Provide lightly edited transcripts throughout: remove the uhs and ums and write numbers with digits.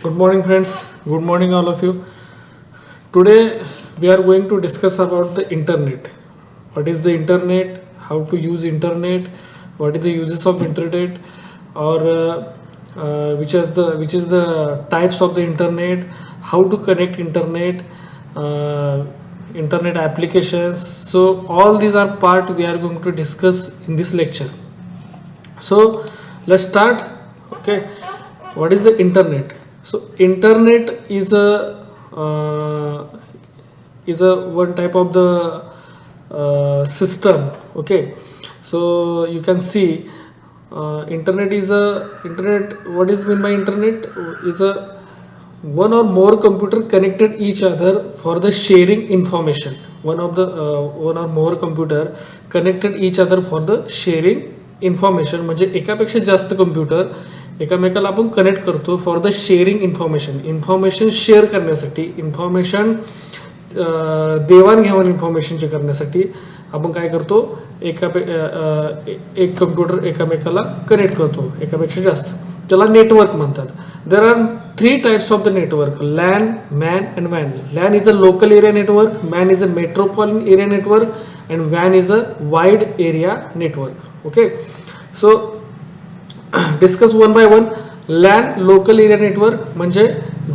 Good morning, friends. Good morning, all of you. Today, we are going to discuss about the internet. What is the internet? How to use internet? What is the uses of internet? Or which is the types of the internet? How to connect internet? Internet applications. So all these are part we are going to discuss in this lecture. So let's start. Okay, what is the internet? So internet is a one type of the system. Okay, so you can see internet. What is mean by internet? Is a one or more computer connected each other for the sharing information. One or more computer connected each other for the sharing information. म्हणजे एकापेक्षा जास्त computer एकामेकाला आपण connect करतो for the shearing information share करण्यासाठी, information देवाणघेवाण इन्फॉर्मेशनची करण्यासाठी आपण काय करतो, एक कम्प्युटर एकामेकाला कनेक्ट करतो एकापेक्षा जास्त. त्याला नेटवर्क म्हणतात. There are 3 types of the network: LAN, MAN and वॅन. LAN is a local area network, MAN is a metropolitan area network and WAN is a wide area network. Okay, so discuss one by one. LAN local area network म्हणजे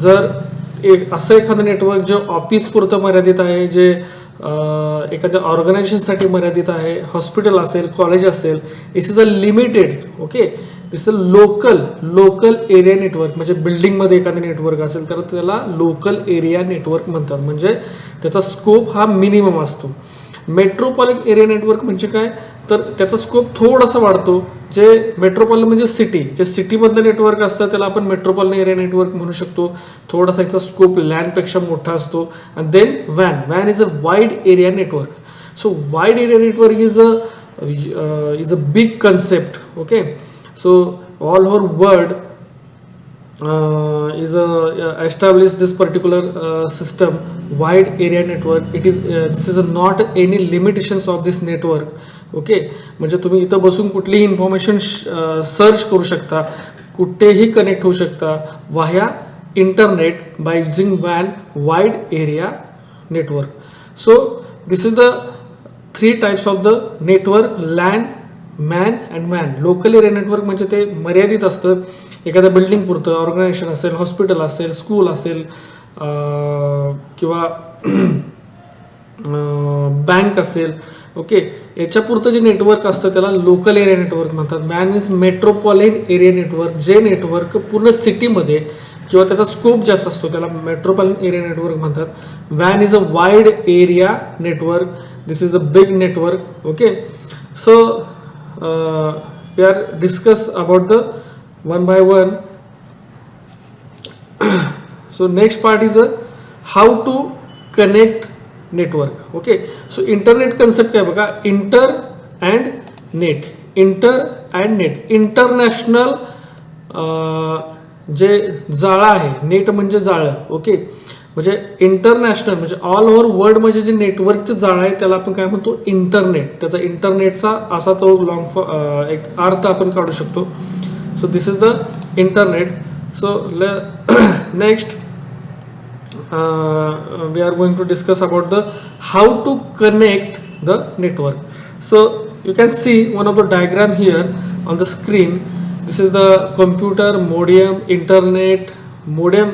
जर असं एखादं network जे office पुरतं मर्यादित आहे, जे एखाद्या ऑर्गनायझेशनसाठी मर्यादित आहे, हॉस्पिटल असेल, कॉलेज असेल, this is a limited. Okay, this is a local area network. म्हणजे बिल्डिंगमध्ये एखादं नेटवर्क असेल तर त्याला लोकल एरिया नेटवर्क म्हणतात. म्हणजे त्याचा स्कोप हा मिनिमम असतो. मेट्रोपॉलिटन एरिया नेटवर्क म्हणजे काय, तर त्याचा स्कोप थोडासा वाढतो. जे मेट्रोपॉलिटन म्हणजे जे सिटीमधलं नेटवर्क असतं त्याला आपण मेट्रोपॉलिटन एरिया नेटवर्क म्हणू शकतो. थोडासा याचा स्कोप लॅनपेक्षा मोठा असतो. आणि देन वॅन is a wide area network. So wide area network is a big concept. Okay, so all over world established this particular system, wide area network. This is not any limitations of this network. Okay, म्हणजे तुम्ही इथं बसून कुठलीही information search करू शकता, कुठेही connect होऊ शकता वाया इंटरनेट बाय युझिंग वॅन wide area network. So this is the 3 types of the network: LAN, MAN and वॅन. लोकल एरिया नेटवर्क म्हणजे ते मर्यादित असतं, एखाद्या बिल्डिंग पुरतं, ऑर्गनायझेशन असेल, हॉस्पिटल असेल, स्कूल असेल किंवा बँक असेल. ओके, याच्यापुरतं जे नेटवर्क असतं त्याला लोकल एरिया नेटवर्क म्हणतात. MAN is metropolitan area network. जे नेटवर्क पूर्ण सिटीमध्ये किंवा त्याचा स्कोप जास्त असतो त्याला मेट्रोपॉलिटन एरिया नेटवर्क म्हणतात. वॅन is a wide area network. This is a big network. Okay, so we are discuss about the one by one. So next part is how to connect network. Okay, so internet concept काय बघा, inter and net. International जे जाळं आहे, net म्हणजे जाळं. Okay, म्हणजे international म्हणजे all over world म्हणजे जे नेटवर्कचं जाळं आहे त्याला आपण काय म्हणतो, इंटरनेट. त्याचा इंटरनेटचा असा तो एक अर्थ आपण काढू शकतो. So this is the internet. So next we are going to discuss about the how to connect the network. So you can see one of the diagram here on the screen. This is the computer, modem, internet, modem,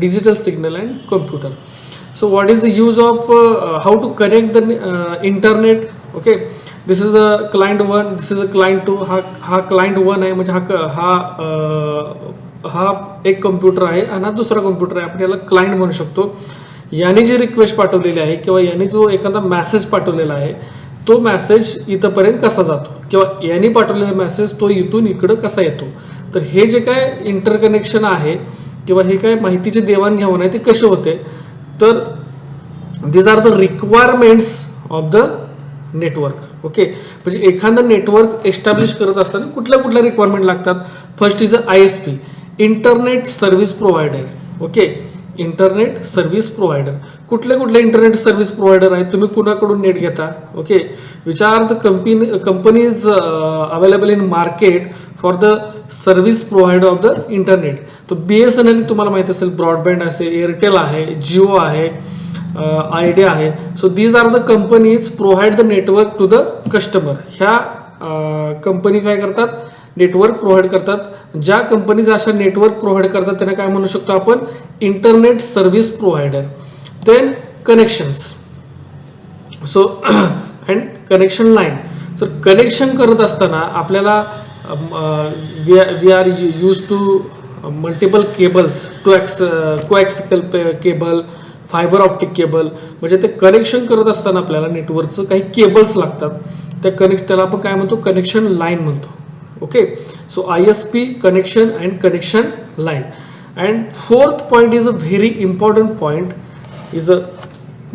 digital signal and computer. So what is the use of how to connect the internet? Okay, this is a client 1, this is a client 2. हा client 1 आहे म्हणजे हा एक computer आहे आणि हा दुसरा computer आहे. आपण याला क्लायंट म्हणू शकतो. याने जी रिक्वेस्ट पाठवलेली आहे किंवा याने जो एखादा मेसेज पाठवलेला आहे तो मेसेज इथंपर्यंत कसा जातो किंवा याने पाठवलेला मेसेज तो इथून इकडं कसा येतो. तर हे जे काय इंटरकनेक्शन आहे किंवा हे काय माहितीचे देवाणघेवाण आहे ते कसे होते, तर these are the requirements of the network. Okay, म्हणजे एखादं नेटवर्क एस्टॅब्लिश करत असताना कुठल्या रिक्वायरमेंट लागतात. First is ISP, internet service provider. Okay, internet service provider. कुठले कुठले इंटरनेट सर्व्हिस प्रोव्हायडर आहेत, तुम्ही कुणाकडून नेट घेता? Okay, which are the companies available in market for the service provider of the internet. तो BSNL तुम्हाला माहिती असेल, ब्रॉडबँड असेल, एअरटेल आहे, जिओ आहे, आयडिया आहे. So these are the companies provide the network to the customer. ह्या कंपनी काय करतात? नेटवर्क प्रोव्हाइड करतात. ज्या कंपनीज अशा नेटवर्क प्रोव्हाइड करतात त्यांना काय म्हणू शकतो आपण? Internet service provider. Then connections. So and connection line. Sir connection करत असताना आपल्याला we are use to multiple cables to coaxial cable, fibre optic cable. म्हणजे ते कनेक्शन करत असताना आपल्याला नेटवर्कचं काही केबल्स लागतात. त्याला आपण काय म्हणतो? कनेक्शन लाईन म्हणतो. Okay, so ISP connection and connection line. And fourth point is a very important point, is a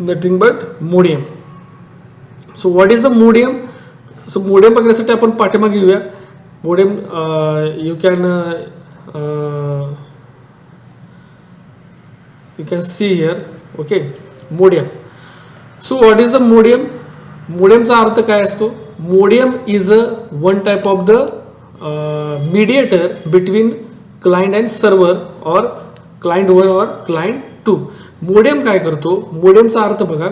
nothing but modem. So what is the modem? So modem बघण्यासाठी आपण पाठीमागे घेऊया. Modem you can see here. Okay, modem. So what is the modem? मोडियमचा अर्थ काय असतो? Modem is a one type of the mediator between client and server or client 1 or client 2. मोडियम काय करतो? मोडियमचा अर्थ बघा,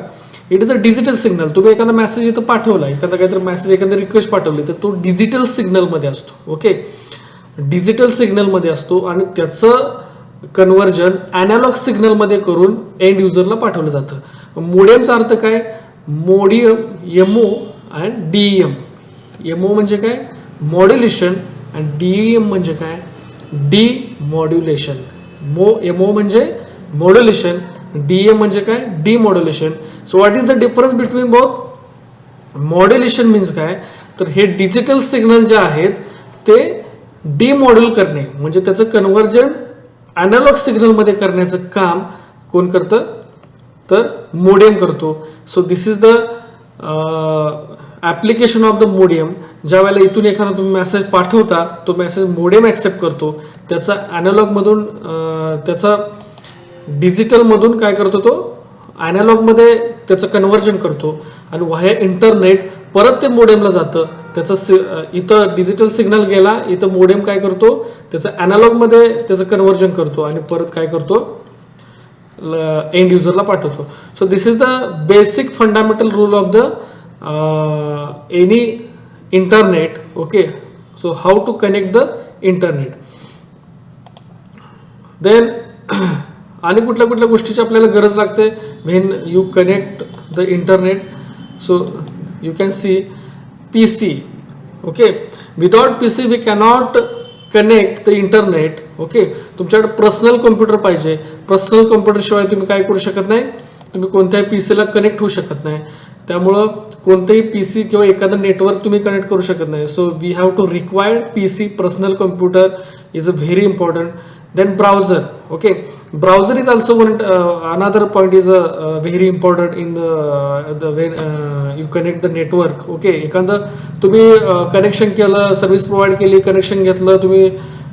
it is a digital signal. तुम्ही एखादा मेसेज इथं पाठवला, एखादा काहीतरी मेसेज, एखादा रिक्वेस्ट पाठवली, तर तो डिजिटल सिग्नलमध्ये असतो. ओके, डिजिटल सिग्नलमध्ये असतो आणि त्याचं कन्व्हर्जन ॲनालॉग सिग्नलमध्ये करून एंड युजरला पाठवलं जातं. मोडियमचा अर्थ काय? मोडियम, MO अँड DEM. MO म्हणजे काय? मॉड्युलेशन. आणि DEM म्हणजे काय? डिमॉड्युलेशन. MO म्हणजे मॉड्युलेशन, DEM म्हणजे काय? Demodulation. So what is the difference between both? Modulation means काय? तर हे डिजिटल सिग्नल जे आहेत ते डिमॉड्युल करणे, म्हणजे त्याचं कन्व्हर्जन ॲनालॉग सिग्नलमध्ये करण्याचं काम कोण करतं? तर मोडियम करतो. So this is the application of the modem. ज्या वेळेला इथून एखादा तुम्ही मेसेज पाठवता, तो मेसेज मोडियम ॲक्सेप्ट करतो, त्याचा ॲनालॉगमधून त्याचा डिजिटलमधून काय करतो? तो ॲनालॉगमध्ये त्याचं कन्व्हर्जन करतो आणि व्हाया इंटरनेट परत ते मोडेमला जातं. त्याचं इथं डिजिटल सिग्नल गेला, इथं मोडेम काय करतो? त्याचं ॲनालॉगमध्ये त्याचं कन्व्हर्जन करतो आणि परत काय करतो? एंड युजरला पाठवतो. So this is the basic fundamental rule of the any internet. Okay, so how to connect the internet. Then आणि कुठल्या कुठल्या गोष्टीची आपल्याला गरज लागते when you connect the internet? So you can see PC. Okay, without PC we cannot connect the internet. Okay, तुमच्याकडे personal computer पाहिजे. Personal computer शिवाय तुम्ही काय करू शकत नाही? तुम्ही कोणत्याही PCला कनेक्ट होऊ शकत नाही. त्यामुळं कोणतेही PC किंवा एखादं नेटवर्क तुम्ही कनेक्ट करू शकत नाही. So we have to required PC. Personal computer is a very important. Then browser. Okay, browser is also another point is very important in the when you connect the network. Okay, एखादं तुम्ही connection केलं, service provide केली, connection घेतलं, तुम्ही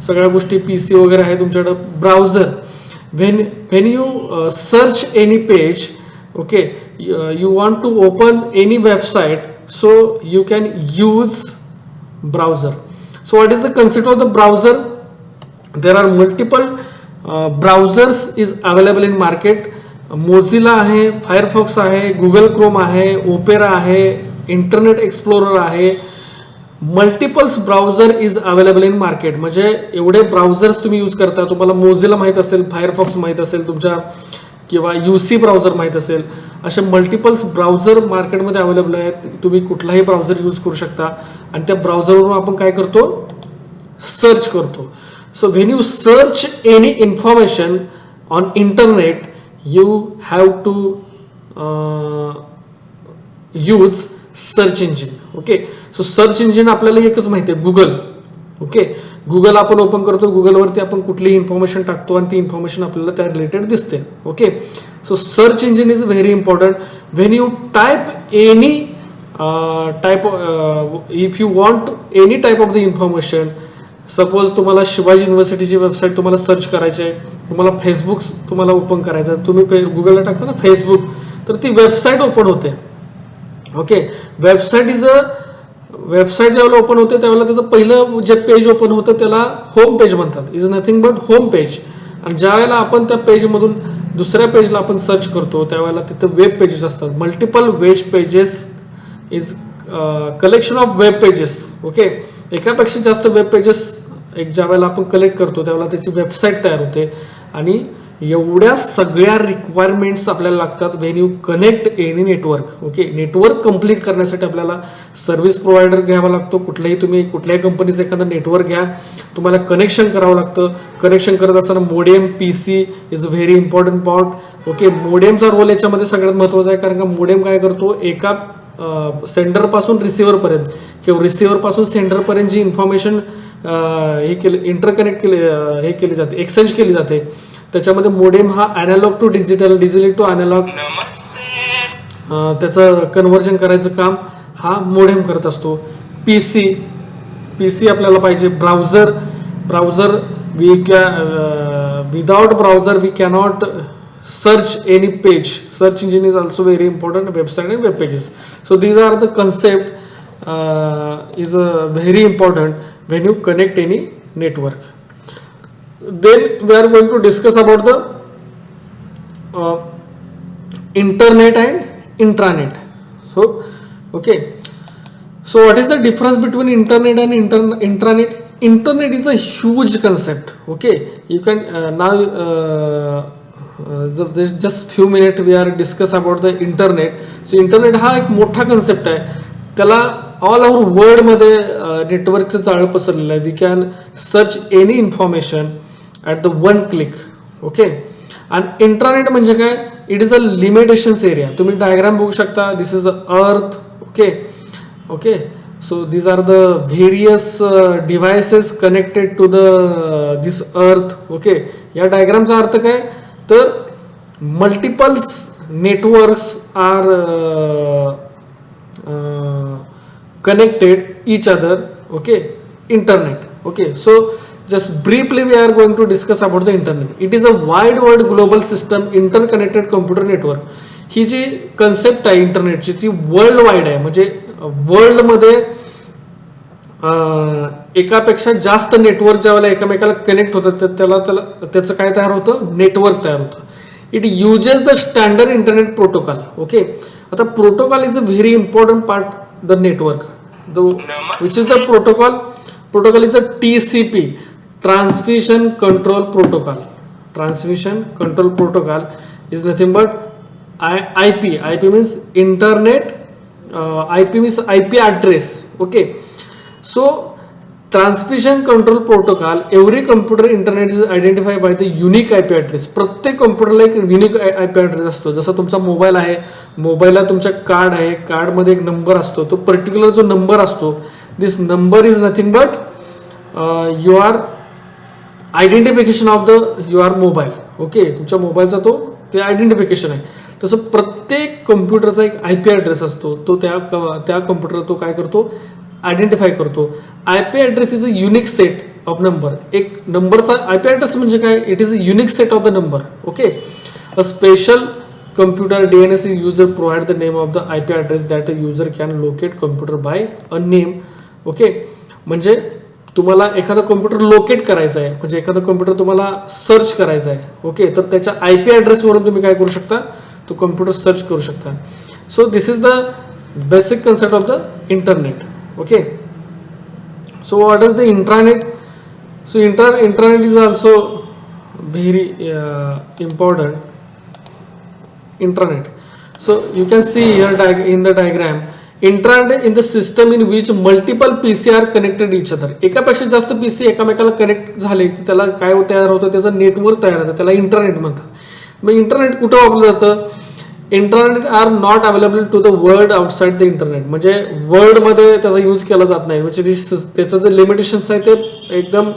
सगळ्या गोष्टी PC वगैरे आहे तुमच्याकडं. Browser, when you search any page, okay, you want to open any website, so you can use browser. So what is the concept of the browser? There are multiple browsers is available in market. Mozilla आहे, Firefox आहे, Google Chrome आहे, Opera आहे, Internet Explorer आहे. Multiples browser is available in market. म्हणजे एवढे browsers तुम्ही use करता. तुम्हाला मोझिला माहीत असेल, फायरफॉक्स माहीत असेल तुमच्या, किंवा UC ब्राउझर माहीत असेल. असे मल्टिपल्स ब्राउझर मार्केटमध्ये अवेलेबल आहेत. तुम्ही कुठलाही ब्राउझर यूज करू शकता आणि त्या ब्राउझरवरून आपण काय करतो? सर्च करतो. So when you search any information on internet, you have to use search engine. Okay, so search engine आपल्याला एकच माहिती आहे, Google. ओके, Google आपण ओपन करतो, Googleवरती आपण कुठलीही इन्फॉर्मेशन टाकतो आणि ती इन्फॉर्मेशन आपल्याला त्या रिलेटेड दिसते. Okay, so search engine is very important. When you type any type, if you want any type of the information, suppose तुम्हाला शिवाजी युनिव्हर्सिटीची वेबसाईट तुम्हाला सर्च करायची आहे, तुम्हाला फेसबुक तुम्हाला ओपन करायचं, तुम्ही गुगलला टाकता ना फेसबुक, तर ती वेबसाईट ओपन होते. ओके, वेबसाईट ज्यावेळेला ओपन होते त्यावेळेला त्याचं पहिलं जे पेज ओपन होतं त्याला होम पेज म्हणतात. Is nothing but home page. आणि ज्या वेळेला आपण त्या पेजमधून दुसऱ्या पेजला आपण सर्च करतो त्यावेळेला तिथं वेब पेजेस असतात. Multiple web pages is collection of web pages. Okay, एकापेक्षा जास्त वेब पेजेस ज्या वेळेला आपण कलेक्ट करतो त्यावेळेला त्याची वेबसाईट तयार होते. आणि एवढ्या सगळ्या रिक्वायरमेंट्स आपल्याला लागतात when you connect any network. Okay, network complete करण्यासाठी आपल्याला सर्व्हिस प्रोव्हायडर घ्यावा लागतो. तुम्ही कुठल्याही कंपनीचं एखादं नेटवर्क घ्या, तुम्हाला कनेक्शन करावं लागतं. कनेक्शन करत असताना modem PC is very important part. Okay, मोडेमचा रोल याच्यामध्ये सगळ्यात महत्त्वाचा आहे, कारण का मोडेम काय करतो, एका सेंडरपासून रिसिव्हरपर्यंत किंवा रिसिव्हरपासून सेंडरपर्यंत जी इन्फॉर्मेशन इंटरकनेक्ट केली जाते, एक्सचेंज केली जाते, त्याच्यामध्ये मोडेम हा analogue to digital, digital to analogue त्याचं कन्व्हर्जन करायचं काम हा मोडेम करत असतो. PC आपल्याला पाहिजे. Browser without browser we cannot search any page. Search engine is also very important, website and web pages. So these are the concept is very important when you connect any network. Then we are going to discuss about the internet and intranet. So okay, so what is the difference between internet and intranet? Internet is a huge concept. Okay, you can now just few minutes we are discuss about the internet. So internet हा एक मोठा concept आहे. त्याला all over world मध्ये नेटवर्कचं जाळं पसरलेलं आहे. We can search any information at the one click. Okay, आणि इंटरनेट म्हणजे काय, it is a limitations area. तुम्ही डायग्राम बघू शकता. This is a earth. Okay, so these are the various devices connected to this earth. Okay, या डायग्रामचा अर्थ काय, तर multiples networks are connected each other. Okay, internet. Okay, so just briefly we are going to discuss about the internet. It is a wide world global system interconnected computer network. He G concept आहे इंटरनेटची ती world wide आहे. म्हणजे world मध्ये एकापेक्षा जास्त network ज्यावेळेला एकमेकाला कनेक्ट होतात त्याचं काय तयार होतं, नेटवर्क तयार होतं. It uses the standard internet protocol. Okay, आता protocol is a very important part the network. which is the protocol is a TCP, transmission control protocol. Transmission control protocol is nothing but IP means internet, IP means IP address. Okay, so transmission control protocol, every computer internet is identified by the unique IP address. प्रत्येक कम्प्युटरला एक unique IP address असतो. जसा तुमचा mobile आहे, मोबाईलला तुमचा card आहे, कार्डमध्ये एक नंबर असतो. तो पर्टिक्युलर जो नंबर असतो, this number is nothing but your identification of the your mobile. Okay, तुमच्या मोबाईलचा ते आयडेंटिफिकेशन आहे. तसं प्रत्येक कम्प्युटरचा एक IP ॲड्रेस असतो. तो त्या कम्प्युटर तो काय करतो, आयडेंटिफाय करतो. IP address is a unique set of number. एक नंबरचा IP ॲड्रेस म्हणजे काय, it is a unique set of the number. Okay, a special computer DNS is user provide the name of the IP address that a user can locate computer by a name. Okay, म्हणजे तुम्हाला एखादा computer locate करायचा आहे, म्हणजे एखादा computer तुम्हाला search करायचा आहे. ओके, तर त्याच्या IP ॲड्रेसवरून तुम्ही काय करू शकता, तो कम्प्युटर सर्च करू शकता. So this is the basic concept of the internet. Okay, so what is the intranet? So intranet is also very important. Intranet, so you can see here in the diagram, intranet in the system in which multiple PC are connected each other. एकापेक्षा जास्त PC एकामेकाला connect झाले की त्याला काय तयार होतं, त्याचं network तयार होतं, त्याला इंटरनेट म्हणतात. मग इंटरनेट कुठं वापरलं जातं, internet are not available to the world outside the internet. म्हणजे वर्ल्डमध्ये त्याचा यूज केला जात नाही. म्हणजे त्याचं जे लिमिटेशन्स आहे ते एकदम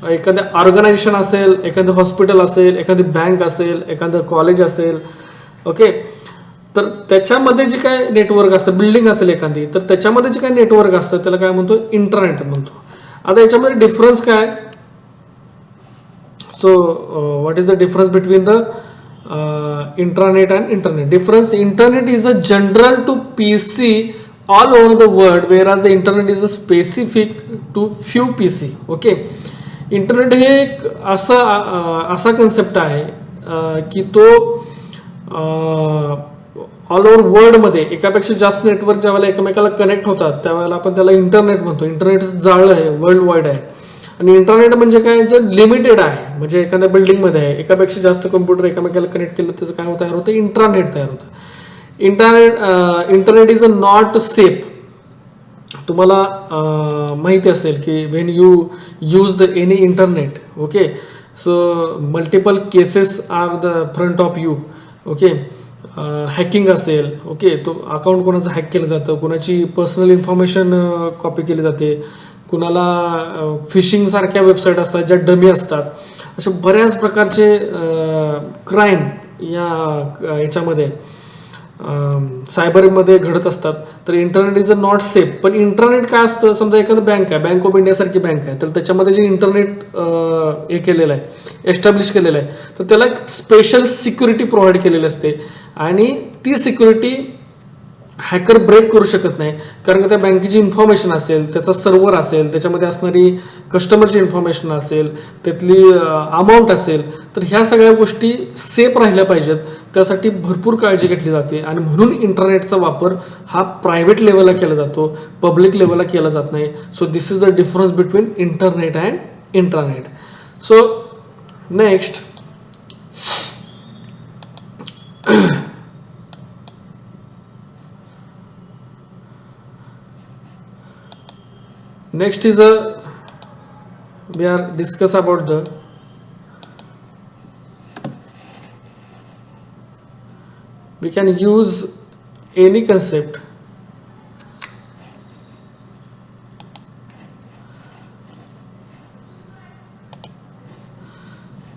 एखाद्या ऑर्गनायझेशन असेल, एखादं हॉस्पिटल असेल, एखादी बँक असेल, एखादं कॉलेज असेल. ओके, तर त्याच्यामध्ये जे काय नेटवर्क असतं, बिल्डिंग असेल एखादी, तर त्याच्यामध्ये जे काय नेटवर्क असतं त्याला काय म्हणतो, इंटरनेट म्हणतो. आता याच्यामध्ये डिफरन्स काय, So what is the difference between the intranet and internet? Difference: internet is a general to PC all over the world, whereas the internet is a specific to few PC. Okay, internet हे एक असा concept आहे की तो all over वर्ल्डमध्ये एकापेक्षा जास्त network ज्यावेळेला एकमेकाला कनेक्ट होतात त्यावेळेला आपण त्याला इंटरनेट म्हणतो. इंटरनेट जाळं आहे, वर्ल्ड वाईड आहे. आणि इंटरनेट म्हणजे काय, जे लिमिटेड आहे, म्हणजे एखाद्या बिल्डिंगमध्ये आहे, एकापेक्षा जास्त कम्प्युटर एकमेकाला कनेक्ट केलं त्याचं काय तयार होतं, इंटरनेट तयार होतं. Internet is a not safe. तुम्हाला माहिती असेल की when you use the any internet, okay, so multiple cases are the front of you. Okay, hacking असेल, ओके, तो अकाउंट कोणाचं हॅक केलं जातं, कोणाची पर्सनल इन्फॉर्मेशन कॉपी केली जाते, कुणाला फिशिंग सारख्या वेबसाईट असतात ज्या डमी असतात. अशा बऱ्याच प्रकारचे क्राईम याच्यामध्ये सायबरमध्ये घडत असतात. तर internet is a not safe. पण इंटरनेट काय असतं, समजा एखादं बँक आहे, बँक ऑफ इंडियासारखी बँक आहे, तर त्याच्यामध्ये जे इंटरनेट हे केलेलं आहे, एस्टॅब्लिश केलेलं आहे, तर त्याला एक स्पेशल सिक्युरिटी प्रोव्हाइड केलेली असते आणि ती सिक्युरिटी हॅकर ब्रेक करू शकत नाही. कारण का त्या बँकेची इन्फॉर्मेशन असेल, त्याचा सर्व्हर असेल, त्याच्यामध्ये असणारी कस्टमरची इन्फॉर्मेशन असेल, त्यातली अमाऊंट असेल, तर ह्या सगळ्या गोष्टी सेफ राहिल्या पाहिजेत. त्यासाठी भरपूर काळजी घेतली जाते आणि म्हणून इंटरनेटचा वापर हा प्रायव्हेट लेवलला केला जातो, पब्लिक लेवलला केला जात नाही. So this is the difference between internet and intranet. So next, next is we are discuss about the we can use any concept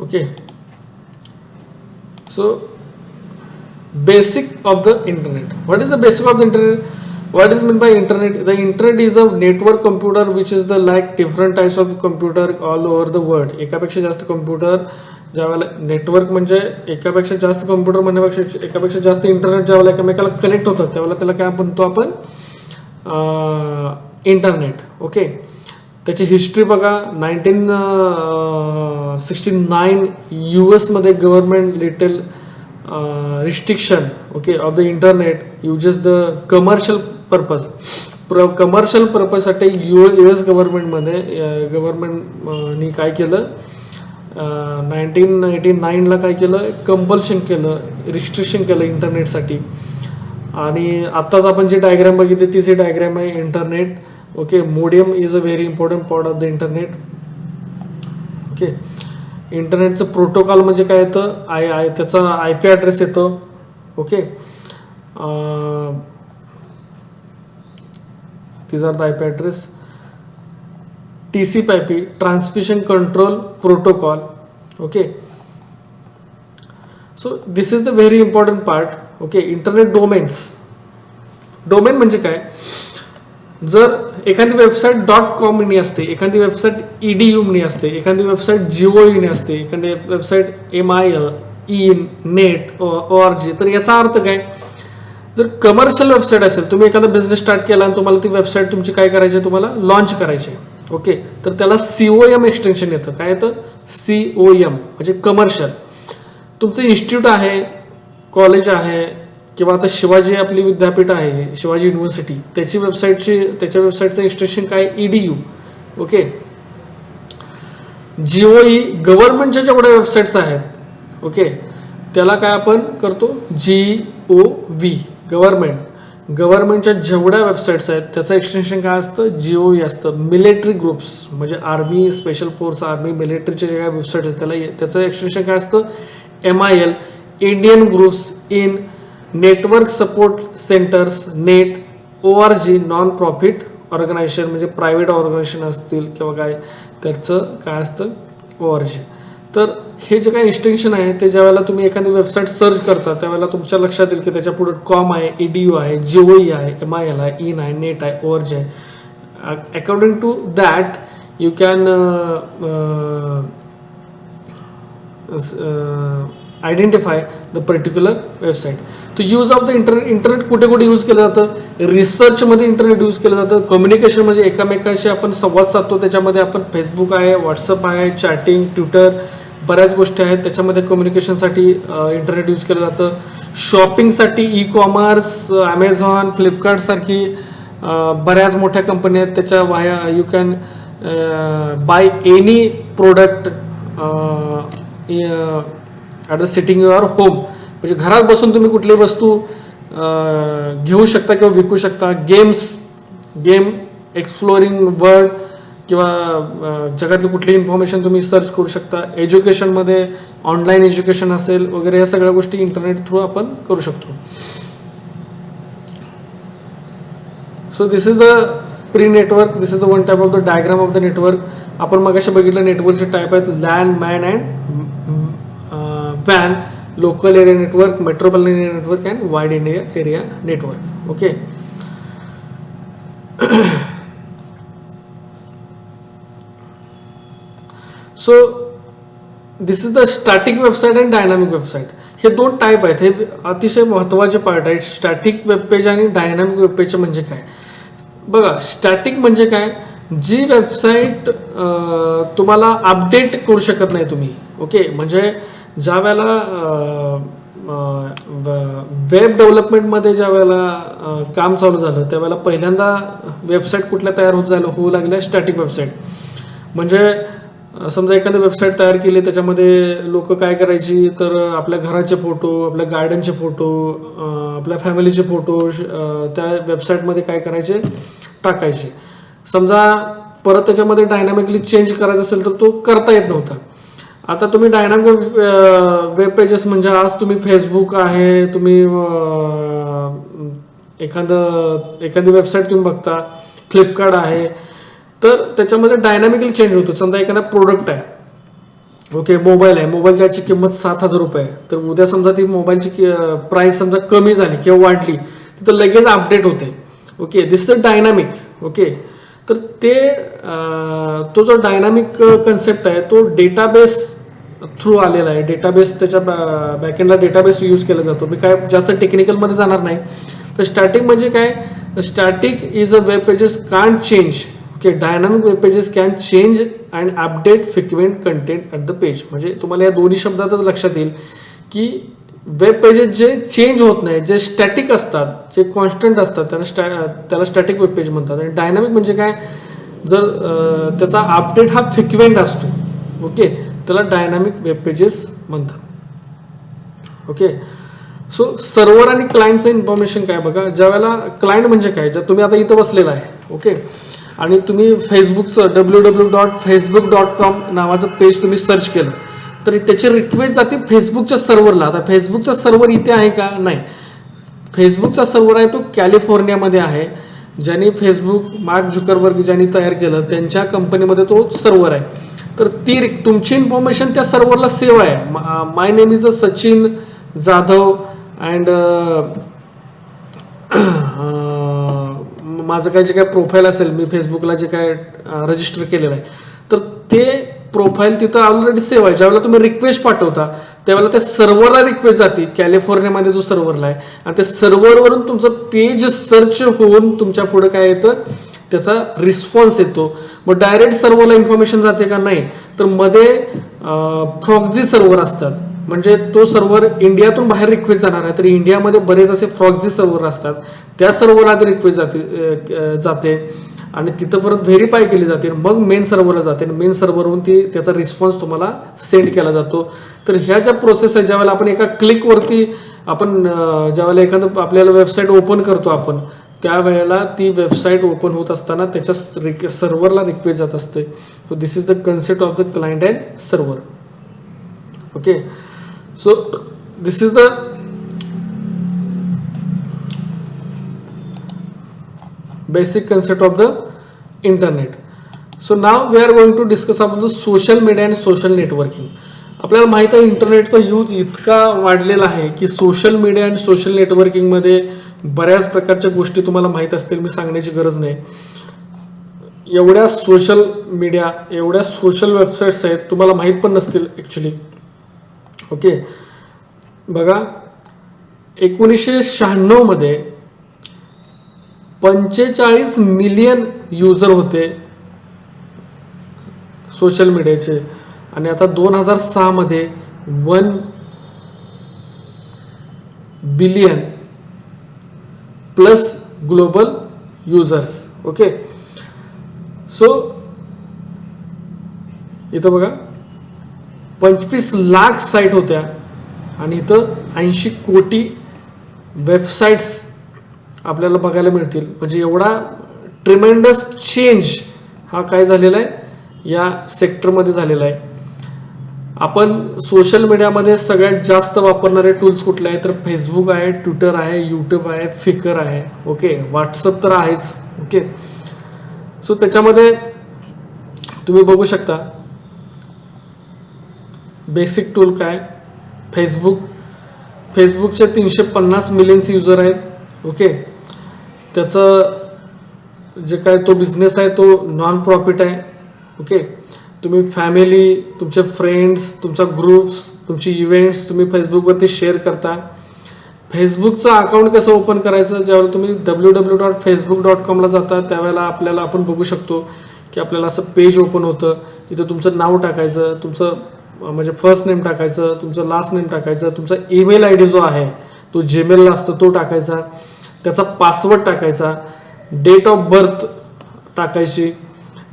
okay. So basic of the internet. What is the basic of the internet? What is meant by internet? The internet is a network computer which is the like different types of computer all over the world. एकापेक्षा जास्त computer ज्यावेळेला network म्हणजे एकापेक्षा जास्त computer म्हणण्यापेक्षा एकापेक्षा जास्त internet ज्यावेळेला एकमेकाला कनेक्ट होतात त्यावेळेला त्याला काय म्हणतो आपण, इंटरनेट. ओके, त्याची हिस्ट्री बघा. 1969 US मध्ये government little restriction okay of the internet uses the commercial purpose. Commercial पर्पजसाठी US गव्हर्नमेंटनी काय केलं, 1989ला काय केलं, कंपल्शन केलं, रिस्ट्रिक्शन केलं इंटरनेटसाठी. आणि आत्ताच आपण जी डायग्राम बघितली तीच ही डायग्राम आहे internet. Okay, modem is a very important part of the internet. Okay, इंटरनेटचं प्रोटोकॉल म्हणजे काय येतं, त्याचा IP ॲड्रेस येतो. Okay, these are the IP address. TCP/IP, Transmission Control Protocol. Okay, so this is the very important part. Okay, internet domains. Domain म्हणजे काय, जर एखादी वेबसाईट .com नी असते, एखादी वेबसाईट .edu नी असते, एखादी वेबसाईट .gov नी असते, एखादी website MIL, in, net, org, तर याचा अर्थ काय, जर कमर्शियल वेबसाईट असेल, तुम्ही एखादा बिझनेस स्टार्ट केला आणि तुम्हाला ती वेबसाईट तुमची काय करायची आहे, तुम्हाला लॉन्च करायची आहे. ओके, तर त्याला COM एक्सटेन्शन येतं. काय येतं, COM म्हणजे कमर्शियल. तुमचं इन्स्टिट्यूट आहे, कॉलेज आहे, किंवा आता शिवाजी आपली विद्यापीठ आहे, शिवाजी युनिव्हर्सिटी, त्याच्या वेबसाईटचं एक्सटेन्शन काय, EDU. ओके, GOE गव्हर्नमेंटच्या जेवढ्या वेबसाईट्स आहेत, ओके, त्याला काय आपण करतो, GOV गव्हर्नमेंटच्या जेवढ्या वेबसाईट्स आहेत त्याचं एक्सटेन्शन काय असतं, GOE असतं. मिलिटरी ग्रुप्स म्हणजे आर्मी, स्पेशल फोर्स, आर्मी, मिलिटरीच्या ज्या वेबसाईट आहेत त्याचं एक्सटेन्शन काय असतं, MIL. Indian groups in network support centres, net. ORG non profit organisation म्हणजे प्रायव्हेट ऑर्गनायझेशन असतील किंवा काय, त्याचं काय असतं, ORG. तर हे जे काही एक्सटेन्शन आहे ते ज्यावेळेला तुम्ही एखादी वेबसाईट सर्च करता त्यावेळेला तुमच्या लक्षात येईल की त्याच्या पुढे COM आहे, EDU आहे, GOE आहे, MIL आहे, IN आहे, नेट आहे, ORG आहे. According to that you can identify the particular website. तो यूज ऑफ द इंटरनेट कुठे कुठे यूज केलं जातं? रिसर्चमध्ये इंटरनेट यूज केलं जातं. कम्युनिकेशन म्हणजे एकमेकांशी आपण संवाद साधतो, त्याच्यामध्ये आपण फेसबुक आहे, व्हॉट्सअप आहे, चॅटिंग, ट्विटर, बऱ्याच गोष्टी आहेत त्याच्यामध्ये कम्युनिकेशनसाठी इंटरनेट यूज केलं जातं. शॉपिंगसाठी ई कॉमर्स, ॲमेझॉन, फ्लिपकार्टसारखी बऱ्याच मोठ्या कंपन्या आहेत, त्याच्या वाया you can buy any product at the sitting your home. म्हणजे घरात बसून तुम्ही कुठलीही वस्तू घेऊ शकता किंवा विकू शकता. गेम एक्सप्लोरिंग वर्ल्ड किंवा जगातली कुठली इन्फॉर्मेशन तुम्ही सर्च करू शकता. एज्युकेशनमध्ये ऑनलाईन एज्युकेशन असेल वगैरे, या सगळ्या गोष्टी इंटरनेट थ्रू आपण करू शकतो. So this is the pre network. This is the one type of the diagram of the network. आपण मगाशी बघितलं नेटवर्कचे टाईप आहेत LAN, MAN and WAN, local area network, metropolitan area network and wide area network. Okay. So this is the static website and dynamic website. हे दोन type आहेत. हे अतिशय महत्त्वाचे पार्ट आहेत. स्टॅटिक वेबपेज आणि डायनामिक वेबपेज म्हणजे काय? बघा, स्टॅटिक म्हणजे काय? जी वेबसाईट तुम्हाला अपडेट करू शकत नाही तुम्ही. ओके. म्हणजे ज्या वेळेला वेब डेव्हलपमेंटमध्ये ज्या वेळेला काम चालू झालं त्यावेळेला पहिल्यांदा वेबसाईट कुठल्या तयार होऊ लागल्या? Static website. म्हणजे समजा एखादी वेबसाईट तयार केली, त्याच्यामध्ये लोक काय करायची तर आपल्या घराचे फोटो, आपल्या गार्डनचे फोटो, आपल्या फॅमिलीचे फोटो त्या वेबसाईटमध्ये काय करायचे? टाकायचे. समजा परत त्याच्यामध्ये डायनामिकली चेंज करायचं असेल तर तो करता येत नव्हता. आता तुम्ही डायनामिक वेब पेजेस म्हणजे आज तुम्ही फेसबुक आहे, तुम्ही एखादी वेबसाईट तुम्ही बघता, फ्लिपकार्ट आहे, तर त्याच्यामध्ये डायनामिकली चेंज होतो. समजा एखादा प्रोडक्ट आहे, ओके, मोबाईल आहे, मोबाईलची किंमत 7,000 रुपये आहे, तर उद्या समजा ती मोबाईलची प्राईस समजा कमी झाली किंवा वाढली तर लगेच अपडेट होते. Okay. This is dynamic. Okay. तर तो जो डायनामिक कन्सेप्ट आहे तो डेटाबेस थ्रू आलेला आहे. डेटाबेस, त्याच्या बॅकएंडला डेटाबेस यूज केला जातो. मी काय जास्त टेक्निकलमध्ये जाणार नाही. तर स्टॅटिक म्हणजे काय? Static is a web pages can't change. Okay. Dynamic web pages can change and update frequent content at the page. म्हणजे तुम्हाला या दोन्ही शब्दातच लक्षात येईल की वेब पेजेस जे चेंज होत नाही, जे स्टॅटिक असतात, जे कॉन्स्टंट असतात, त्याला स्टॅटिक वेब पेज म्हणतात. आणि डायनामिक म्हणजे काय? जर त्याचा अपडेट हा फ्रिक्वेंट असतो, ओके, त्याला डायनामिक वेब पेजेस म्हणतात. ओके. सो सर्व्हर आणि क्लायंटचं इन्फॉर्मेशन काय? बघा, ज्या वेळेला क्लायंट म्हणजे काय? जर तुम्ही आता इथं बसलेला आहे, ओके, आणि तुम्ही फेसबुकचं www.facebook.com नावाचं पेज तुम्ही सर्च केलं तर त्याची रिक्वेस्ट जाते फेसबुकच्या सर्व्हरला. आता फेसबुकचा सर्व्हर इथे आहे का? नाही. फेसबुकचा सर्व्हर आहे तो कॅलिफोर्नियामध्ये आहे. ज्यांनी फेसबुक, मार्क झुकरबर्ग ज्यांनी तयार केलं त्यांच्या कंपनीमध्ये तो सर्व्हर आहे. तर तुमची इन्फॉर्मेशन त्या सर्व्हरला सेव्ह आहे. My name is Sachin Jadhav and माझं काय जे काय प्रोफाईल असेल, मी फेसबुकला जे काय रजिस्टर केलेलं आहे, तर ते प्रोफाईल तिथं ऑलरेडी सेव्ह आहे. ज्यावेळेला तुम्ही रिक्वेस्ट पाठवता त्यावेळेला त्या सर्व्हरला रिक्वेस्ट जाते, कॅलिफोर्नियामध्ये जो सर्व्हरला आहे, आणि त्या सर्व्हरवरून तुमचं पेज सर्च होऊन तुमच्या पुढे काय येतं? त्याचा रिस्पॉन्स येतो. मग डायरेक्ट सर्व्हरला इन्फॉर्मेशन जाते का? नाही. तर मध्ये प्रॉक्सी सर्व्हर असतात. म्हणजे तो सर्व्हर इंडियातून बाहेर रिक्वेस्ट जाणार आहे, तर इंडियामध्ये बरेच असे प्रॉक्सी सर्व्हर असतात. त्या सर्व्हरला आधी रिक्वेस्ट जाते आणि तिथं परत व्हेरीफाय केली जाते, मग मेन सर्व्हरला जाते. मेन सर्व्हरवरून त्याचा रिस्पॉन्स तुम्हाला सेंड केला जातो. तर ह्या ज्या प्रोसेस आहे, ज्यावेळेला आपण एका क्लिकवरती आपण ज्यावेळेला एखादं आपल्याला वेबसाईट ओपन करतो आपण, त्यावेळेला ती वेबसाईट ओपन होत असताना त्याच्या सर्व्हरला रिक्वेस्ट जात असते. So this is the concept of the client and server. Okay. So this is the basic concept of the internet. So now we are going to discuss about the social media and social networking. आपल्याला माहित आहे इंटरनेटचा use इतका वाढलेला आहे की social media आणि social नेटवर्किंगमध्ये बऱ्याच प्रकारच्या गोष्टी तुम्हाला माहीत असतील, मी सांगण्याची गरज नाही. एवढ्या सोशल मीडिया, एवढ्या सोशल वेबसाईट्स आहेत, तुम्हाला माहीत पण नसतील ॲक्च्युली. ओके, बघा 1996 मध्ये 45 मिलियन युजर होते सोशल मीडियाचे, आणि आता 2006 मध्ये 1 billion plus global users. Okay, so इथं बघा 25 लाख साईट होत्या आणि इथं 80 कोटी वेबसाईट्स आपल्याला बघायला मिळतील. म्हणजे एवढा ट्रिमेंडस चेंज हा काय झालेला आहे या सेक्टरमध्ये झालेला आहे. आपण सोशल मीडियामध्ये सगळ्यात जास्त वापरणारे टूल्स कुठले आहे तर फेसबुक आहे, ट्विटर आहे, यूट्यूब आहे, फिकर आहे. ओके, व्हॉट्सअप तर आहेच. ओके, सो त्याच्यामध्ये तुम्ही बघू शकता बेसिक टूल काय. फेसबुकचे 350 मिलियन युजर आहेत. ओके, त्याचं जे काय तो बिझनेस आहे तो नॉन प्रॉफिट आहे. ओके, तुम्ही फॅमिली, तुमचे फ्रेंड्स, तुमचा ग्रुप्स, तुमची इव्हेंट्स तुम्ही फेसबुकवरती शेअर करता. फेसबुकचं अकाउंट कसं ओपन करायचं, ज्यावेळेला तुम्ही www.facebook.com ला जाता त्यावेळेला आपण बघू शकतो की आपल्याला असं पेज ओपन होतं. इथं तुमचं नाव टाकायचं, तुमचं म्हणजे फर्स्ट नेम टाकायचं, तुमचं लास्ट नेम टाकायचं, तुमचा ईमेल आय डी जो आहे तो जीमेलला असतो तो टाकायचा, त्याचा पासवर्ड टाकायचा, डेट ऑफ बर्थ टाकायची,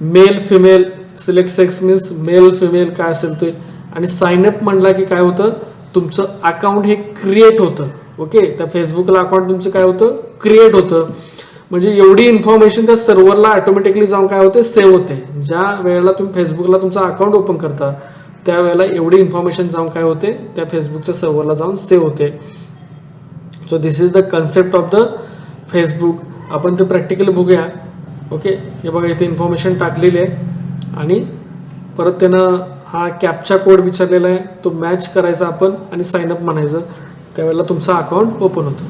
male female select sex means male female काय असेल ते, आणि साइन अप म्हणला की काय होतं तुमचं अकाउंट हे क्रिएट होतं. ओके, त्या फेसबुकला अकाउंट तुमचं काय होतं क्रिएट होतं. म्हणजे एवढी इन्फॉर्मेशन त्या सर्व्हरला ऑटोमॅटिकली जाऊन काय होते सेव्ह होते. ज्या वेळेला तुम्ही फेसबुकला तुमचं अकाउंट ओपन करता त्यावेळेला एवढी इन्फॉर्मेशन जाऊन काय होते त्या फेसबुकच्या सर्व्हरला जाऊन सेव्ह होते. So this is the concept of the Facebook. आपण ते प्रॅक्टिकली बघूया. ओके, हे बघा इथे इन्फॉर्मेशन टाकलेली आहे आणि परत त्यानं हा कॅप्चा कोड विचारलेला आहे तो मॅच करायचा आपण आणि साइन अप म्हणायचं, त्यावेळेला तुमचं अकाउंट ओपन होतं.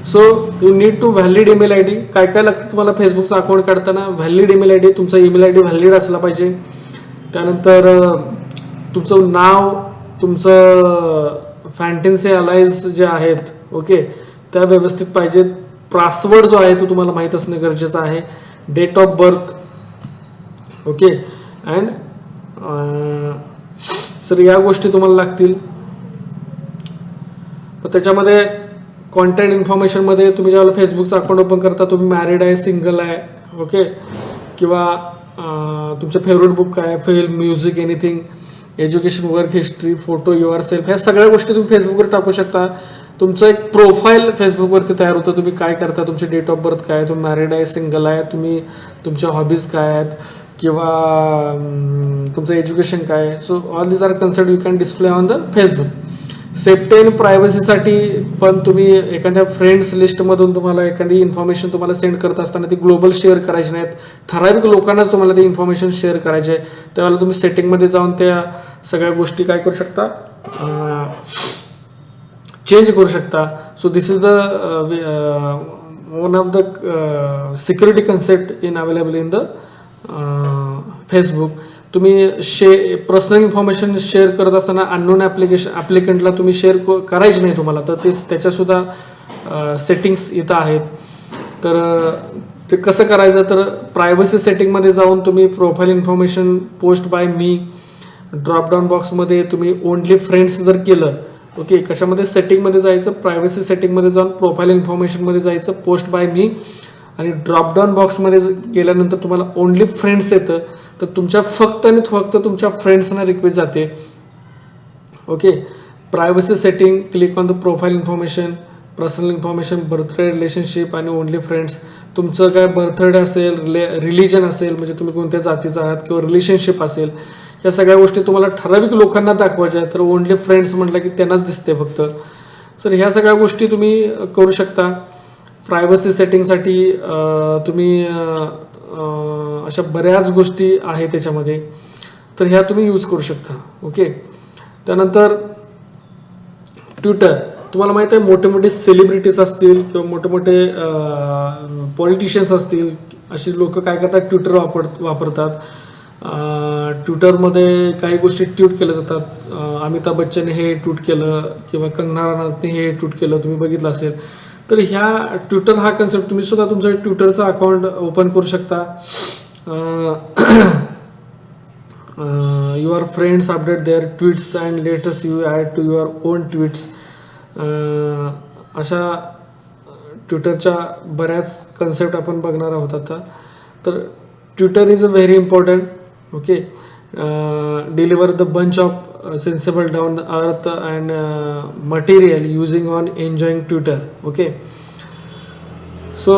So you need to valid email I D. काय काय लागतं तुम्हाला फेसबुकचं अकाउंट काढताना, व्हॅलिड ईमेल आय डी, तुमचा ईमेल आय डी व्हॅलिड असला पाहिजे. त्यानंतर तुमचं नाव, तुमचं फॅन्टन्सी अलाइज जे आहेत ओके त्या व्यवस्थित पाहिजेत. पासवर्ड जो आहे तो तुम्हाला माहीत असणं गरजेचं आहे. Date of birth. Okay, and sir या गोष्टी तुम्हाला लागतील. त्याच्यामध्ये कॉन्टॅक्ट इन्फॉर्मेशनमध्ये तुम्ही ज्यावेळेला फेसबुकचं अकाउंट ओपन करता तुम्ही मॅरिड आहे, सिंगल आहे, ओके, किंवा तुमचं फेवरेट बुक काय, film, music, anything, education, work history, photo, your self, ह्या सगळ्या गोष्टी तुम्ही फेसबुकवर टाकू शकता. तुमचं एक प्रोफाईल फेसबुकवरती तयार होतं. तुम्ही काय करता, तुमची डेट ऑफ बर्थ काय, तुम्ही मॅरिड आहे, सिंगल आहे, तुम्ही तुमच्या हॉबीज काय आहेत, किंवा तुमचं एज्युकेशन काय. So all these are concept you can display on the Facebook. Safety आणि प्रायव्हसीसाठी पण तुम्ही एखाद्या फ्रेंड्स लिस्टमधून तुम्हाला एखादी इन्फॉर्मेशन तुम्हाला सेंड करत असताना ती ग्लोबल शेअर करायची नाहीत, ठराविक लोकांनाच तुम्हाला ती इन्फॉर्मेशन शेअर करायची आहे. त्यावेळेला तुम्ही सेटिंगमध्ये जाऊन त्या सगळ्या गोष्टी काय करू शकता, चेंज करू शकता. So this is the one of the security concept in available in the Facebook. तुम्ही पर्सनल इन्फॉर्मेशन शेअर करत असताना अननोन ॲप्लिकंटला तुम्ही शेअर करायची नाही तुम्हाला, तर ते त्याच्यासुद्धा सेटिंग्स इथं आहेत. तर ते कसं करायचं, तर प्रायव्हसी सेटिंगमध्ये जाऊन तुम्ही प्रोफाईल इन्फॉर्मेशन पोस्ट बाय मी ड्रॉपडाऊन बॉक्समध्ये तुम्ही ओनली फ्रेंड्स जर केलं, ओके, कशामध्ये सेटिंगमध्ये जायचं, प्रायव्हसी सेटिंगमध्ये जाऊन प्रोफाईल इन्फॉर्मेशनमध्ये जायचं, पोस्ट बाय मी, आणि ड्रॉपडाऊन बॉक्समध्ये गेल्यानंतर तुम्हाला ओनली फ्रेंड्स येतं. तर तुमच्या फक्त आणि फक्त तुमच्या फ्रेंड्सना रिक्वेस्ट जाते. Okay, privacy setting, click on the profile information, personal information, birthday, relationship आणि ओनली फ्रेंड्स. तुमचं काय बर्थडे असेल, रिलिजन असेल, म्हणजे तुम्ही कोणत्या जातीचा आहात, किंवा रिलेशनशिप असेल, या सगळ्या गोष्टी तुम्हाला ठराविक लोकांना दाखवायच्या आहेत. तर ओनली फ्रेंड्स म्हटलं की त्यांनाच दिसते फक्त. सर ह्या सगळ्या गोष्टी तुम्ही करू शकता. प्रायव्हसी सेटिंगसाठी तुम्ही अशा बऱ्याच गोष्टी आहेत त्याच्यामध्ये, तर ह्या तुम्ही यूज करू शकता. ओके, त्यानंतर ट्विटर. तुम्हाला माहीत आहे मोठे मोठे सेलिब्रिटीज असतील किंवा मोठे मोठे पॉलिटिशियन्स असतील, अशी लोक काय करतात ट्विटर वापरतात. ट्विटरमध्ये काही गोष्टी ट्वीट केल्या जातात. अमिताभ बच्चनने हे ट्वीट केलं किंवा कंगना रनौतने हे ट्वीट केलं, तुम्ही बघितलं असेल. तर ह्या ट्विटर हा कन्सेप्ट तुम्ही सुद्धा तुमचं ट्विटरचं अकाउंट ओपन करू शकता. Your friends update their tweets and latest you add to your own tweets. अशा ट्विटरच्या बऱ्याच कन्सेप्ट आपण बघणार आहोत आता. तर Twitter is a very important. Okay, deliver the bunch of sensible down the earth and material using on enjoying Twitter. Okay, so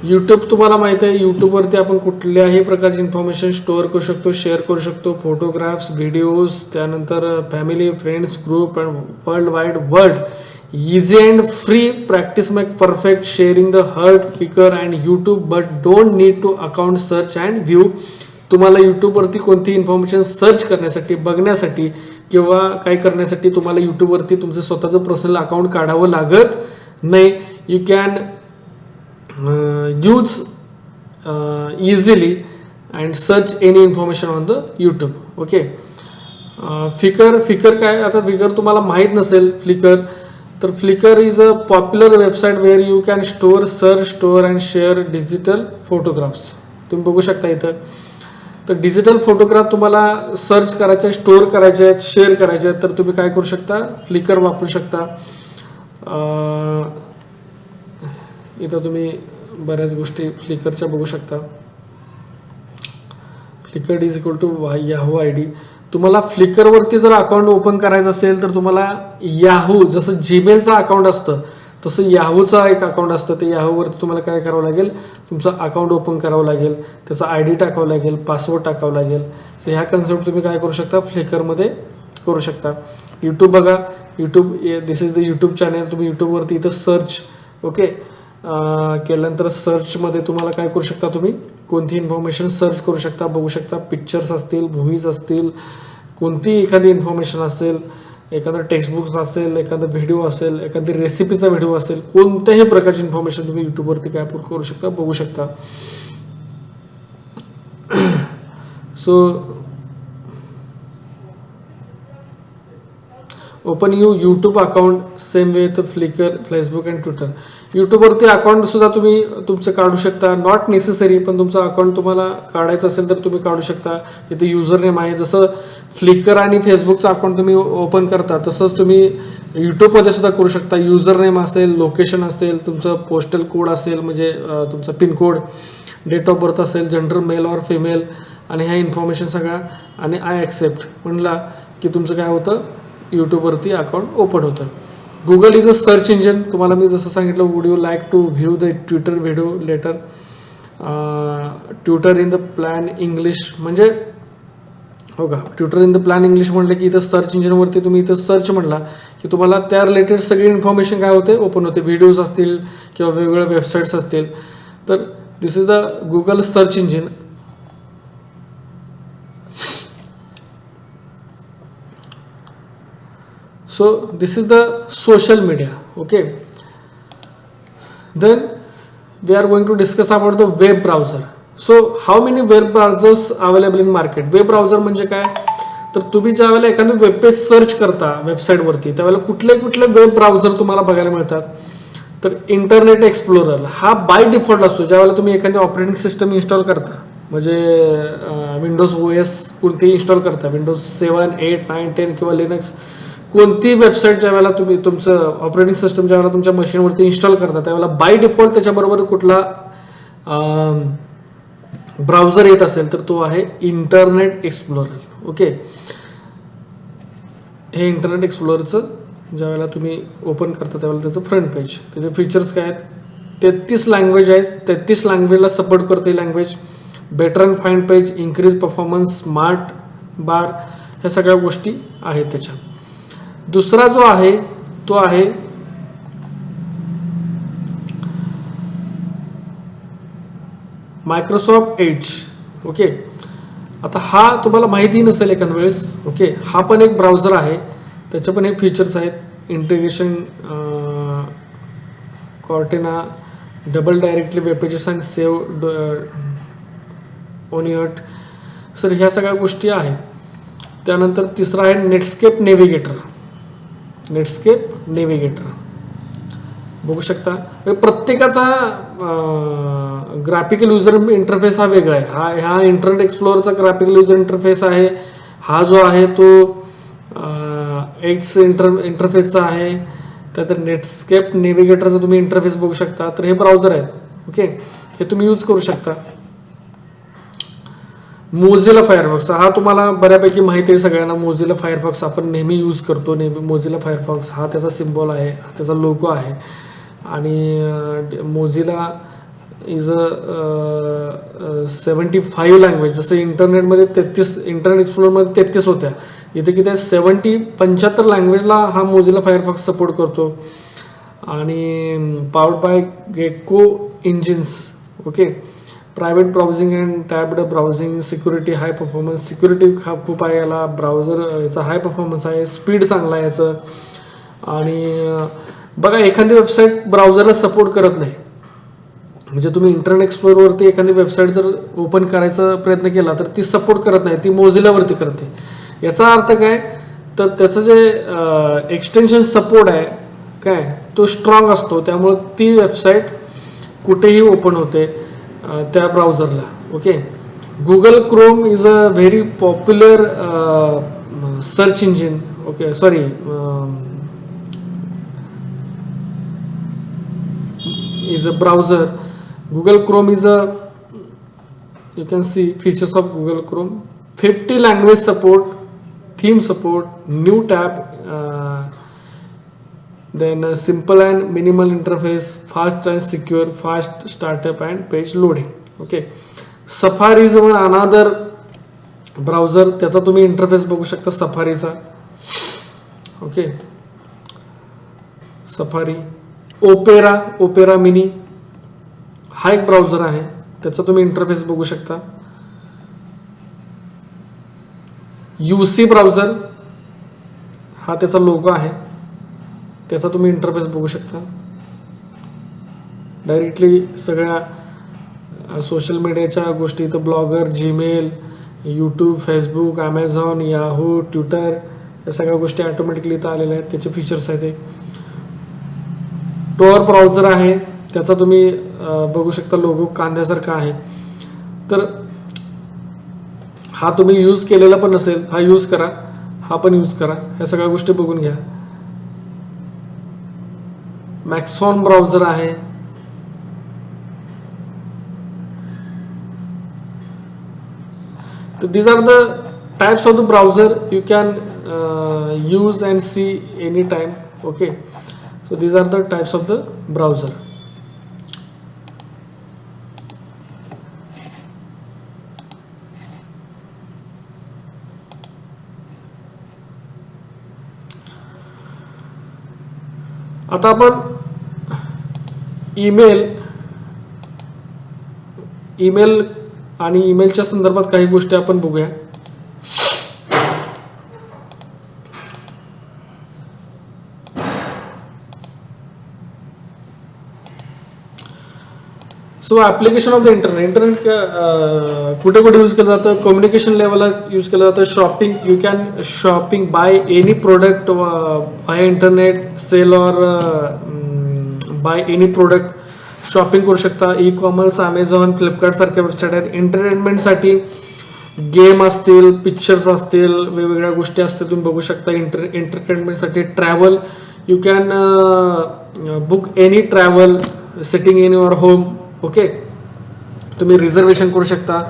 YouTube तुम्हाला माहिती आहे, यूट्यूबवरती आपण कुठल्याही प्रकारची इन्फॉर्मेशन स्टोअर करू शकतो, शेअर करू शकतो, फोटोग्राफ्स, व्हिडिओज, त्यानंतर family, friends, group and world wide world. Easy and free practice make perfect. Sharing the hurt Flickr and YouTube but don't need to account search and view. तुम्हाला यूट्यूबवरती कोणती information search करण्यासाठी, बघण्यासाठी किंवा काय करण्यासाठी तुम्हाला यूट्यूबवरती तुमचं स्वतःचं पर्सनल अकाउंट काढावं लागत नाही. You can use easily and search any information on the YouTube. Okay, Flickr काय, आता Flickr तुम्हाला माहीत नसेल तर Flickr is a popular website where you can search, store and share digital photographs. तुम्ही बघू शकता इथं. तर डिजिटल फोटोग्राफ तुम्हाला सर्च करायचे, स्टोअर करायचे आहेत, शेअर करायचे आहेत, तर तुम्ही काय करू शकता, Flickr वापरू शकता. इथं तुम्ही बऱ्याच गोष्टी फ्लिकरच्या बघू शकता. Flickr is equal to Yahoo ID. तुम्हाला फ्लिकरवरती जर अकाउंट ओपन करायचं असेल तर तुम्हाला याहू, जसं जीमेलचं अकाउंट असतं तसं याहूचं एक अकाउंट असतं. ते याहूवरती तुम्हाला काय करावं लागेल, तुमचं अकाउंट ओपन करावं लागेल, त्याचा ID टाकावं लागेल, पासवर्ड टाकावं लागेल. सो ह्या कन्सेप्ट तुम्ही काय करू शकता, फ्लिकरमध्ये करू शकता. यूट्यूब बघा, YouTube this is the YouTube channel. तुम्ही यूट्यूबवरती इथं सर्च केल्यानंतर सर्चमध्ये तुम्हाला काय करू शकता, तुम्ही कोणती इन्फॉर्मेशन सर्च करू शकता, बघू शकता. पिक्चर्स असतील, मूव्हीज असतील, कोणती एखादी इन्फॉर्मेशन असेल, एखादं टेक्स्टबुक्स असेल, एखादा व्हिडिओ असेल, एखादी रेसिपीचा व्हिडिओ असेल, कोणत्याही प्रकारची इन्फॉर्मेशन तुम्ही यूट्यूबवरती काय करू शकता, बघू शकता. So open YouTube account same way with Flickr, Facebook and Twitter. यूट्यूबवरती अकाउंट सुद्धा तुम्ही तुमचं काढू शकता. नॉट नेसेसरी, पण तुमचं अकाउंट तुम्हाला काढायचं असेल तर तुम्ही काढू शकता. इथे युजर नेम आहे. जसं फ्लिकर आणि फेसबुकचं अकाउंट तुम्ही ओपन करता तसंच तुम्ही यूट्यूबमध्ये सुद्धा करू शकता. युजर नेम असेल, लोकेशन असेल, तुमचं पोस्टल कोड असेल, म्हणजे तुमचा पिनकोड, डेट ऑफ बर्थ असेल, जेंडर मेल ऑर फिमेल, आणि ह्या इन्फॉर्मेशन सगळ्या, आणि आय ॲक्सेप्ट म्हणला की तुमचं काय होतं, यूट्यूबवरती अकाउंट ओपन होतं. Google is a search engine. तुम्हाला मी जसं सांगितलं, would you like to view the Twitter video letter. Twitter in the plain English, म्हणजे हो का, Twitter in the plain English म्हटलं की इथं सर्च इंजिनवरती तुम्ही इथं सर्च म्हणला की तुम्हाला त्या रिलेटेड सगळी इन्फॉर्मेशन काय होते, ओपन होते. व्हिडिओज असतील किंवा वेगवेगळ्या वेबसाईट्स असतील. तर this is the Google search engine. So this is the social media. Okay, then we are going to discuss about the web browser. So how many web browsers available in market? Web browser म्हणजे काय, तर तुम्ही ज्या वेळेला एखादी web page search करता वेबसाईटवरती, त्यावेळेला कुठले वेब ब्राउझर तुम्हाला बघायला मिळतात. तर इंटरनेट एक्सप्लोरर हा बाय डिफॉल्ट असतो. ज्यावेळेला तुम्ही एखादी ऑपरेटिंग सिस्टम इन्स्टॉल करता, म्हणजे विंडोज OS कोणती इन्स्टॉल करता, विंडोज 7, 8, 9, 10 किंवा लिनक्स, कोणती वेबसाईट ज्या वेळेला तुम्ही तुमचं ऑपरेटिंग सिस्टम ज्या वेळेला तुमच्या मशीनवरती इन्स्टॉल करता, त्यावेळेला बाय डिफॉल्ट त्याच्याबरोबर कुठला ब्राउझर येत असेल तर तो आहे इंटरनेट एक्सप्लोरर. ओके, हे इंटरनेट एक्सप्लोररचं ज्या वेळेला तुम्ही ओपन करता त्यावेळेला त्याचं फ्रंट पेज, त्याचे फीचर्स काय आहेत, 33 लँग्वेज आहेत, 33 लँग्वेजला सपोर्ट करते language. Better and find page, increase performance, smart bar, ह्या सगळ्या गोष्टी आहेत त्याच्या. दुसरा जो आहे तो आहे मायक्रोसॉफ्ट एज. ओके, आता हा तुम्हाला माहिती नसेल एखाद्या वेळेस. ओके, हा पण एक ब्राउझर आहे, त्याचे पण हे फीचर्स आहेत. Integration, Cortana, double directly web pages and save on your sir ह्या सगळ्या गोष्टी आहेत. त्यानंतर तिसरा आहे नेटस्केप नेव्हिगेटर. नेटस्केप नेव्हिगेटर बघू शकता. प्रत्येकाचा ग्राफिकल युजर इंटरफेस हा वेगळा आहे. ह्या इंटरनेट एक्सप्लोअरचा ग्राफिकल युजर इंटरफेस आहे. हा जो आहे तो एक्स इंटरफेसचा आहे. त्यानंतर नेटस्केप नेव्हिगेटरचा तुम्ही इंटरफेस बघू शकता. तर हे ब्राउझर आहेत. ओके, हे तुम्ही यूज करू शकता. मोझिला फायरफॉक्स हा तुम्हाला बऱ्यापैकी माहिती आहे सगळ्यांना. मोझिला फायरफॉक्स आपण नेहमी यूज करतो. नेहमी मोझिला फायरफॉक्स हा त्याचा सिम्बॉल आहे, हा त्याचा लोगो आहे. आणि मोझिला इज अ 75 लँग्वेज. जसं इंटरनेटमध्ये 33, इंटरनेट एक्सप्लोरमध्ये 33 होत्या, इथे किती 75 लँग्वेजला हा मोझिला फायरफॉक्स सपोर्ट करतो. आणि powered by Gecko engines. Okay, private browsing and tabbed browsing, security high performance. Security खूप आहे याला. ब्राउझर याचा हाय परफॉर्मन्स आहे, स्पीड चांगला आहे याचं. आणि बघा एखादी वेबसाईट ब्राउझरला सपोर्ट करत नाही, म्हणजे तुम्ही इंटरनेट एक्सप्लोरवरती एखादी वेबसाईट जर ओपन करायचा प्रयत्न केला तर ती सपोर्ट करत नाही, ती मोझिलावरती करते. याचा अर्थ काय, तर त्याचं जे एक्सटेन्शन सपोर्ट आहे काय तो स्ट्रॉंग असतो, त्यामुळे ती वेबसाईट कुठेही ओपन होते त्या ब्राउझरला. Okay, Google Chrome is a very popular search engine. Okay, sorry, is a browser. Google Chrome is a, you can see features of Google Chrome. 50 language support, theme support, new tab, then simple and minimal interface, fast and secure, fast startup and page loading. Okay, Safari is another browser. त्याचा तुम्ही interface बघू शकता सफारीचा. Okay, Safari. Opera Mini हा एक browser आहे, त्याचा तुम्ही इंटरफेस बघू शकता. यूसी ब्राउझर हा त्याचा लोगो आहे, त्याचा तुम्ही इंटरफेस बघू शकता. डायरेक्टली सगळ्या सोशल मीडियाच्या गोष्टी इथं blogger, Gmail, YouTube, Facebook, Amazon, Yahoo, Twitter या सगळ्या गोष्टी ऑटोमॅटिकली इथं आलेल्या आहेत. त्याचे फीचर्स आहेत. टॉर ब्राउझर आहे, त्याचा तुम्ही बघू शकता लोगो कांद्यासारखा आहे. तर हा तुम्ही यूज केलेला पण नसेल, हा यूज करा, हा पण यूज करा. ह्या सगळ्या गोष्टी बघून घ्या. मॅक्सॉन ब्राउझर आहे. तर these are the types of the browser you can use and see anytime. Okay, so these are the types of the browser. आता आपण ईमेल आणि ईमेलच्या संदर्भात काही गोष्टी आपण बघूया. So application of the internet कुठे कुठे यूज केलं जातं. कम्युनिकेशन लेवलला यूज केलं जातं. Shopping, you can shopping buy any product by internet, sell or buy any product shopping करू शकता. ई कॉमर्स, ॲमेझॉन, फ्लिपकार्ट सारख्या वेबसाईट आहेत. एंटरटेनमेंटसाठी गेम असतील, पिक्चर्स असतील, वेगवेगळ्या गोष्टी असतील तुम्ही बघू शकता. एंटरटेनमेंटसाठी travel, you can book any travel sitting in your home. Okay, तुम्ही रिझर्वेशन करू शकता.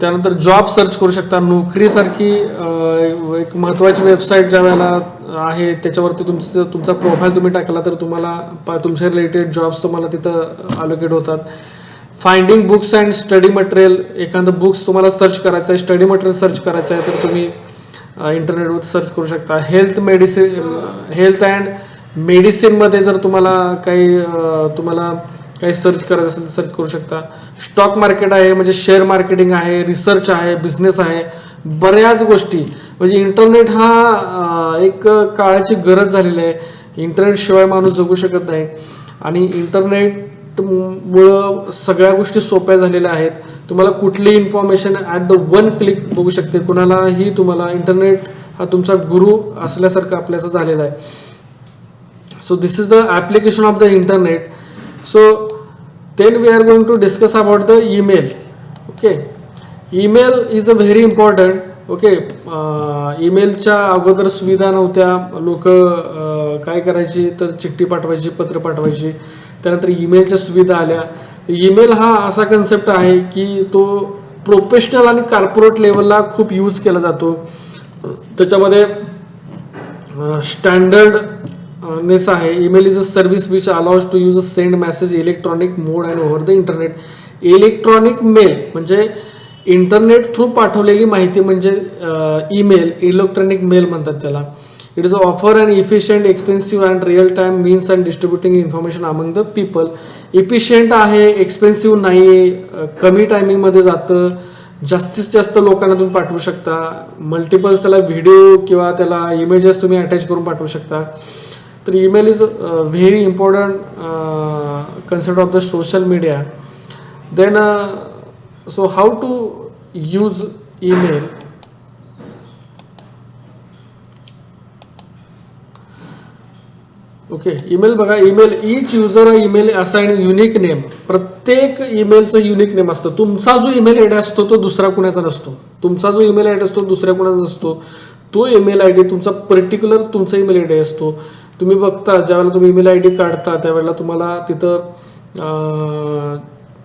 त्यानंतर जॉब सर्च करू शकता. नोकरीसारखी एक महत्त्वाची वेबसाईट ज्या वेळेला आहे त्याच्यावरती तुमचा प्रोफाईल तुम्ही टाकला तर तुम्हाला तुमच्या रिलेटेड जॉब्स तुम्हाला तिथं अलोकेट होतात. Finding books and study material, एखादं बुक्स तुम्हाला सर्च करायचं आहे, स्टडी मटेरियल सर्च करायचं आहे तर तुम्ही इंटरनेटवर सर्च करू शकता. हेल्थ अँड मेडिसिनमध्ये जर तुम्हाला काही सर्च करायचं असेल तर सर्च करू शकता. स्टॉक मार्केट आहे, म्हणजे शेअर मार्केटिंग आहे, रिसर्च आहे, बिझनेस आहे, बऱ्याच गोष्टी. म्हणजे इंटरनेट हा एक काळाची गरज झालेली आहे. इंटरनेट शिवाय माणूस जगू शकत नाही. आणि इंटरनेट इंटरनेटमुळं सगळ्या गोष्टी सोप्या झालेल्या आहेत. तुम्हाला कुठलीही information at the one click बघू शकते. कुणालाही तुम्हाला इंटरनेट हा तुमचा गुरु असल्यासारखं आपल्याचं झालेला आहे. So this is the application of the internet. So then we are going to discuss about the email. Okay, email is a very important. Okay, ईमेलच्या अगोदर सुविधा नव्हत्या. लोक काय करायची तर चिठ्ठी पाठवायची, पत्र पाठवायची. त्यानंतर ईमेलच्या सुविधा आल्या. ईमेल हा असा कन्सेप्ट आहे की तो प्रोफेशनल आणि कॉर्पोरेट लेवलला खूप यूज केला जातो. त्याच्यामध्ये स्टँडर्ड नेस आहे. Email is a service which allows to use a send message electronic mode and over the internet. Electronic mail म्हणजे इंटरनेट थ्रू पाठवलेली माहिती म्हणजे ईमेल, इलेक्ट्रॉनिक मेल म्हणतात त्याला. It is offer and efficient, expensive and real time means and distributing information among the people. Efficient आहे, expensive नाही, कमी टायमिंगमध्ये जातं, जास्तीत जास्त लोकांना तुम्ही पाठवू शकता. मल्टिपल्स त्याला व्हिडिओ किंवा त्याला इमेजेस तुम्ही अटॅच करून पाठवू शकता. तर email is very important concept of the social media. Then so how to use email. Okay, email बघा. Email each user email assign unique name. प्रत्येक ईमेलचं युनिक नेम असतं. तुमचा जो ईमेल आय डी असतो तो दुसरा कुणाचा नसतो. तुमचा जो ईमेल आय डी असतो दुसऱ्या कुणाचा नसतो. तो ईमेल आय डी तुमचा पर्टिक्युलर तुमचा ईमेल आय डी असतो. तुम्ही बघता ज्यावेळेला तुम्ही ईमेल आय डी काढता त्यावेळेला तुम्हाला तिथं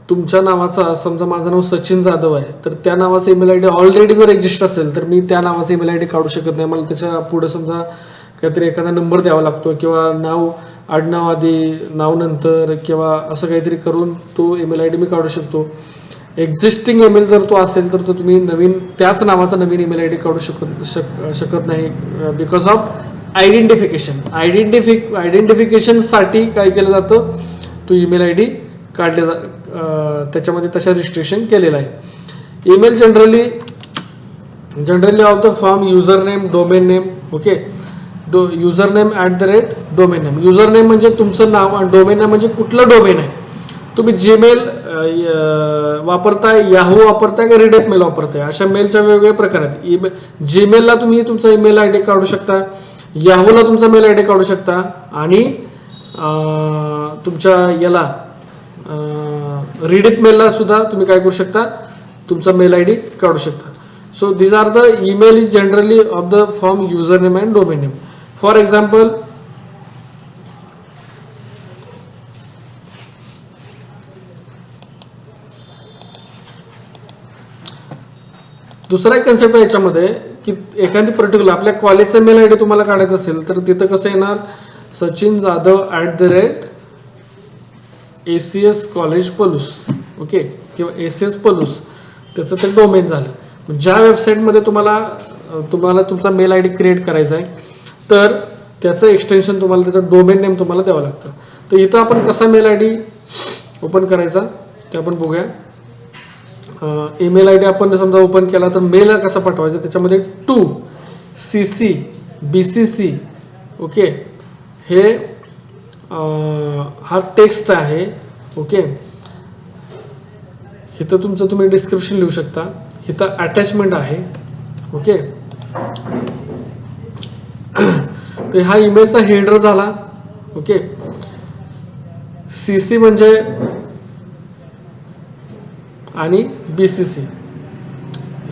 तुमच्या नावाचा, समजा माझं नाव सचिन जाधव आहे तर त्या नावाचा ईमेल आय डी ऑलरेडी जर एक्झिस्ट असेल तर मी त्या नावाचा ईमेल आय डी काढू शकत नाही. मला त्याच्या पुढे समजा काहीतरी एखादा नंबर द्यावा लागतो किंवा नाव, आडनाव आधी, नाव नंतर किंवा असं काहीतरी करून तो ईमेल आय डी मी काढू शकतो. एक्झिस्टिंग ईमेल जर तो असेल तर तो तुम्ही नवीन त्याच नावाचा नवीन ईमेल आय डी काढू शकत नाही. Because of identification. आयडेंटिफिकेशनसाठी काय केलं जातं, तो ईमेल आय डी काढले त्याच्यामध्ये तशा रिस्ट्रिक्शन केलेलं आहे. Email generally of the form user name, domain name. Okay, user name @ domain name. User name म्हणजे तुमचं नाव आणि डोमेन नेम म्हणजे कुठलं डोमेन आहे. तुम्ही जीमेल वापरताय, याहू वापरताय का रिडेट मेल वापरताय, अशा मेलच्या वेगवेगळे प्रकार आहेत. जीमेलला तुम्ही तुमचा ईमेल आय डी काढू शकता, याहूला तुमचा मेल आय डी काढू शकता आणि तुमच्या याला रीडिट मेलला सुद्धा तुम्ही काय करू शकता, तुमचा मेल आय डी काढू शकता. So these are the email is generally of the form user name and domain name. For example, दुसरा एक कन्सेप्ट आहे याच्यामध्ये की एखादी पर्टिक्युलर आपल्या कॉलेजचा मेल आय डी तुम्हाला काढायचा असेल तर तिथं कसं येणार, Sachin Jadhav @ACS college Palus. Okay, किंवा ACS पलूस, त्याचं ते डोमेन झालं. ज्या वेबसाईटमध्ये तुम्हाला तुमचा मेल आय डी क्रिएट करायचा आहे तर त्याचं एक्सटेन्शन तुम्हाला, त्याचं डोमेन नेम तुम्हाला द्यावं लागतं. तर इथं आपण कसा मेल आय डी ओपन करायचा ते आपण बघूया. ईमेल आय डी आपण समजा ओपन केला तर मेल कसा पाठवायचा, त्याच्यामध्ये टू CC BCC. ओके, हे हा टेक्स्ट आहे. ओके, इथं तुमचं तुम्ही डिस्क्रिप्शन लिहू शकता. इथं अटॅचमेंट आहे. ओके, तर हा ईमेलचा हेडर झाला. ओके, CC म्हणजे आणि BCC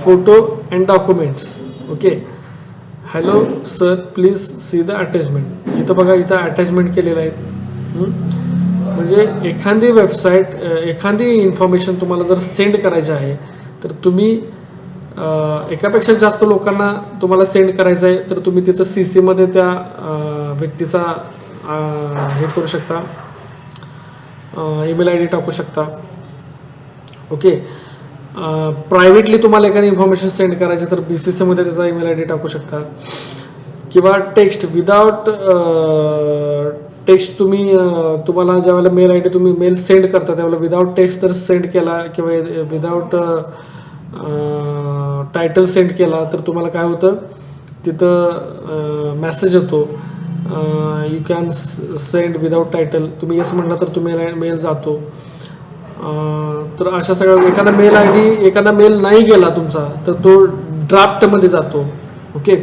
photo and documents. Okay, hello sir please see the attachment. इथं बघा, इथं अटॅचमेंट केलेलं आहे. म्हणजे एखादी वेबसाईट, एखादी इन्फॉर्मेशन तुम्हाला जर सेंड करायची आहे तर तुम्ही एकापेक्षा जास्त लोकांना तुम्हाला सेंड करायचं आहे तर तुम्ही तिथं CC मध्ये त्या व्यक्तीचा हे करू शकता, ईमेल आय डी टाकू शकता. ओके, प्रायव्हेटली तुम्हाला एखादी इन्फॉर्मेशन सेंड करायची तर BCC मध्ये त्याचा ईमेल आय डी टाकू शकता. किंवा टेक्स्ट विदाउट टेक्स्ट तुम्हाला ज्यावेळेला मेल आय डी तुम्ही मेल सेंड करता त्यावेळेला विदाउट टेक्स्ट जर सेंड केला किंवा विदाउट टायटल सेंड केला तर तुम्हाला काय होतं, तिथं मेसेज येतो you can send without title. तुम्ही येस म्हटलं तर तुम्ही मेल जातो. तर अशा सगळ्या एखादा मेल नाही गेला तुमचा तर तो ड्राफ्टमध्ये जातो. ओके,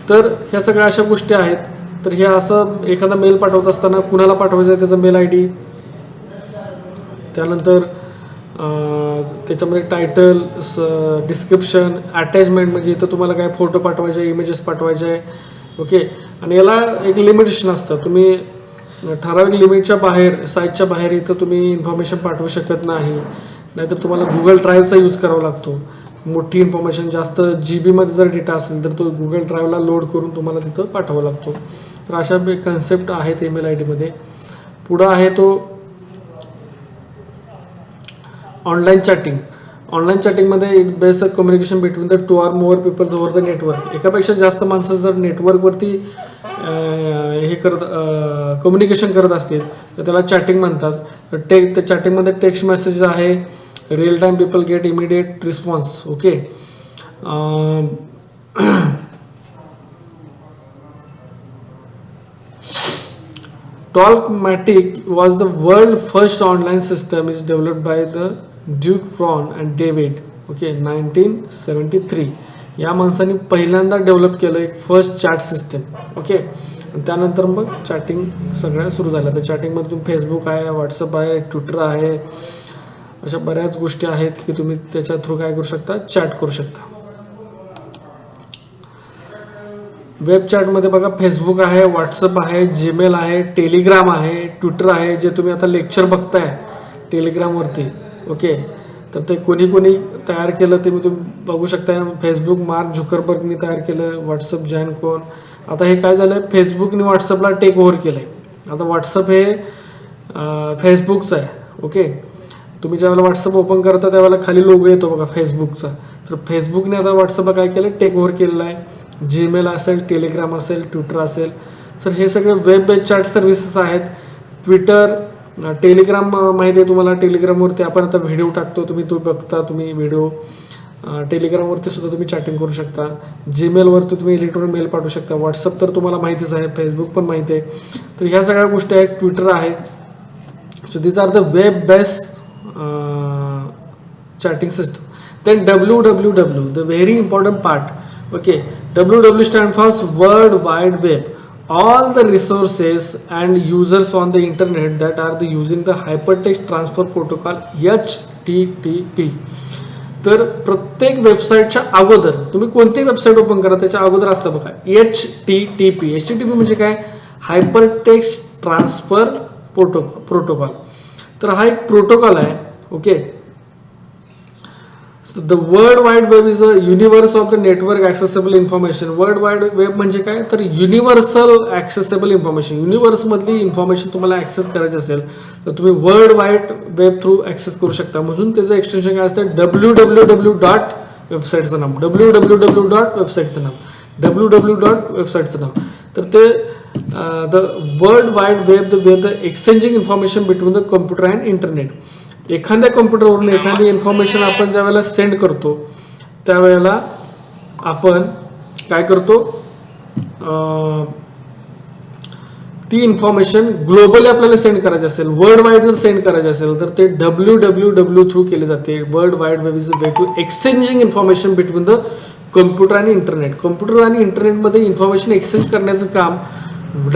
तर ह्या सगळ्या अशा गोष्टी आहेत. तर हे असं एखादा मेल पाठवत असताना कुणाला पाठवायचं आहे त्याचा मेल आय डी, त्यानंतर त्याच्यामध्ये टायटल, डिस्क्रिप्शन, अटॅचमेंट म्हणजे इथं तुम्हाला काय फोटो पाठवायचे, इमेजेस पाठवायचे आहे. ओके, आणि याला एक लिमिटेशन असतं. तुम्ही ठराविक लिमिटच्या बाहेर, साईजच्या बाहेर इथं तुम्ही इन्फॉर्मेशन पाठवू शकत नाही. नाहीतर तुम्हाला गुगल ड्राईव्हचा यूज करावा लागतो. मोठी इन्फॉर्मेशन, जास्त GB मध्ये जर डेटा असेल तर तो गुगल ड्राईव्हला लोड करून तुम्हाला तिथं पाठवावा लागतो. तर अशा कन्सेप्ट आहेत ईमेल आय डीमध्ये. पुढं आहे तो ऑनलाईन चॅटिंग. ऑनलाईन चॅटिंगमध्ये it best communication between the 2 or more peoples over the network. एकापेक्षा जास्त माणसं जर नेटवर्कवरती कम्युनिकेशन करत असतील तर त्याला चॅटिंग म्हणतात. तर त्या चॅटिंगमध्ये टेक्स्ट मेसेज आहे, real time people get immediate response. Okay, Talkmatic was the world first online system is developed by the Duke Braun and David. Okay, 1973 या माणसांनी पहिल्यांदा डेव्हलप केलं एक फर्स्ट चॅट सिस्टम. ओके, आणि त्यानंतर मग चॅटिंग सगळ्या सुरू झाल्या. तर चॅटिंगमध्ये तुम्ही फेसबुक आहे, व्हॉट्सअप आहे, ट्विटर आहे, अशा बऱ्याच गोष्टी आहेत की तुम्ही त्याच्या थ्रू काय करू शकता, चॅट करू शकता. वेब चॅटमध्ये बघा फेसबुक आहे, व्हॉट्सअप आहे, जीमेल आहे, टेलिग्राम आहे, ट्विटर आहे. जे तुम्ही आता लेक्चर बघताय टेलिग्रामवरती. ओके, तर ते कोणी तयार केलं ते तुम्ही बघू शकता. फेसबुक मार्क झुकरबर्गनी तयार केलं, व्हॉट्सअप जॉईन कोण. आता हे काय झालं, फेसबुकने व्हॉट्सअपला टेक ओव्हर केलं आहे. आता व्हॉट्सअप हे फेसबुकचं आहे. ओके, तुम्ही ज्यावेळेला व्हॉट्सअप ओपन करता त्यावेळेला खाली लोगो येतो बघा फेसबुकचा. तर फेसबुकने आता व्हॉट्सअपला काय केलं, टेक ओव्हर केलेलं आहे. जीमेल असेल, टेलिग्राम असेल, ट्विटर असेल. तर हे सगळे वेब बेस्ड चॅट सर्व्हिसेस आहेत. ट्विटर, टेलिग्राम माहिती आहे तुम्हाला. टेलिग्रामवरती आपण आता व्हिडिओ टाकतो, तुम्ही तो बघता, तुम्ही व्हिडिओ. टेलिग्रामवरती सुद्धा तुम्ही चॅटिंग करू शकता. जीमेलवरती तुम्ही इलेक्ट्रॉनिक मेल पाठवू शकता. व्हॉट्सअप तर तुम्हाला माहितीच आहे, फेसबुक पण माहिती आहे. तर ह्या सगळ्या गोष्टी आहेत. ट्विटर आहे. So these are the web based chatting system. Then www, the very important part. Okay, www stands for World Wide Web. All the resources and users on the internet that are using the hypertext transfer protocol HTTP. तर प्रत्येक वेबसाईटच्या अगोदर तुम्ही कोणती website open करा त्याच्या अगोदर असतं बघा HTTP. HTTP म्हणजे काय, हायपरटेक्स्ट ट्रान्सफर प्रोटोकॉल. तर हा एक प्रोटोकॉल आहे. Okay, So the World Wide Web is a universe of the network accessible information. World Wide Web म्हणजे काय, तर युनिव्हर्सल ॲक्सेसेबल इन्फॉर्मेशन. युनिव्हर्समधली इन्फॉर्मेशन तुम्हाला ॲक्सेस करायची असेल तर तुम्ही world wide web through access करू शकता. म्हणून त्याचं एक्सटेन्शन काय असतं, www डॉट वेबसाईटचं नाव, www डॉट वेबसाईटचं नाव, www डॉट वेबसाईटचं नाव. तर ते the world wide web the exchanging information between the computer and internet. एखाद्या कम्प्युटरवरून एखादी इन्फॉर्मेशन आपण ज्या वेळेला सेंड करतो त्यावेळेला आपण काय करतो, ती इन्फॉर्मेशन ग्लोबली आपल्याला सेंड करायची असेल, वर्ल्ड वाईड जर सेंड करायची असेल तर ते www थ्रू केले जाते. World wide web is a way to exchanging information between the computer आणि इंटरनेट. कम्प्युटर आणि इंटरनेटमध्ये इन्फॉर्मेशन एक्सचेंज करण्याचं काम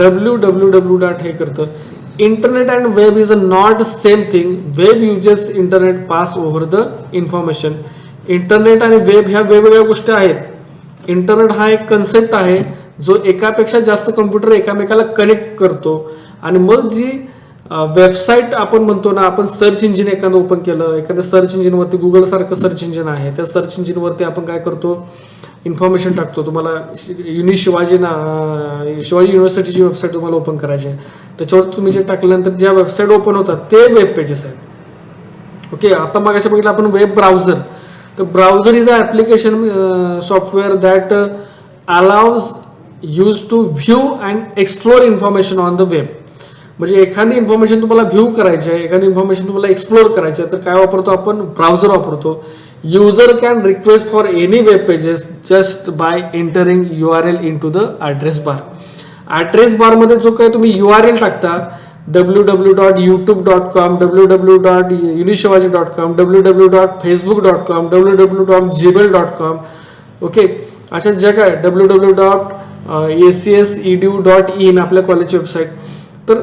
www डॉट हे करतं. Internet and web is not same thing. Web uses internet pass over the information. Internet आणि web ह्या वेगवेगळ्या गोष्टी आहेत. इंटरनेट हा एक कन्सेप्ट आहे जो एकापेक्षा जास्त कम्प्युटर एकामेकाला कनेक्ट करतो. आणि मग जी वेबसाईट आपण म्हणतो ना, आपण सर्च इंजिन एखादं ओपन केलं, एखाद्या सर्च इंजिनवरती, गुगल सारखं सर्च इंजिन आहे, त्या सर्च इंजिनवरती आपण काय करतो, इन्फॉर्मेशन टाकतो. तुम्हाला शिवाजी युनिव्हर्सिटीची वेबसाईट तुम्हाला ओपन करायची आहे, त्याच्यावर तुम्ही जे टाकल्यानंतर ज्या वेबसाईट ओपन होतात ते वेब पेजेस आहेत. ओके, आता मग अशा बघितलं आपण वेब ब्राउझर. तर browser is a application software that allows use to view and explore information on the web. म्हणजे एखादी इन्फॉर्मेशन तुम्हाला व्ह्यू करायची आहे, एखादी इन्फॉर्मेशन तुम्हाला एक्सप्लोर करायची आहे, तर काय वापरतो आपण, ब्राउझर वापरतो. User can request for any web pages just by entering URL into the address bar. Address बारमध्ये जो काय तुम्ही URL टाकता www.youtube.com, www.unishivaji.com, www.facebook.com, www.gmail.com, okay, अशा ज्या काय www.acsedu.in आपल्या कॉलेजची वेबसाईट. तर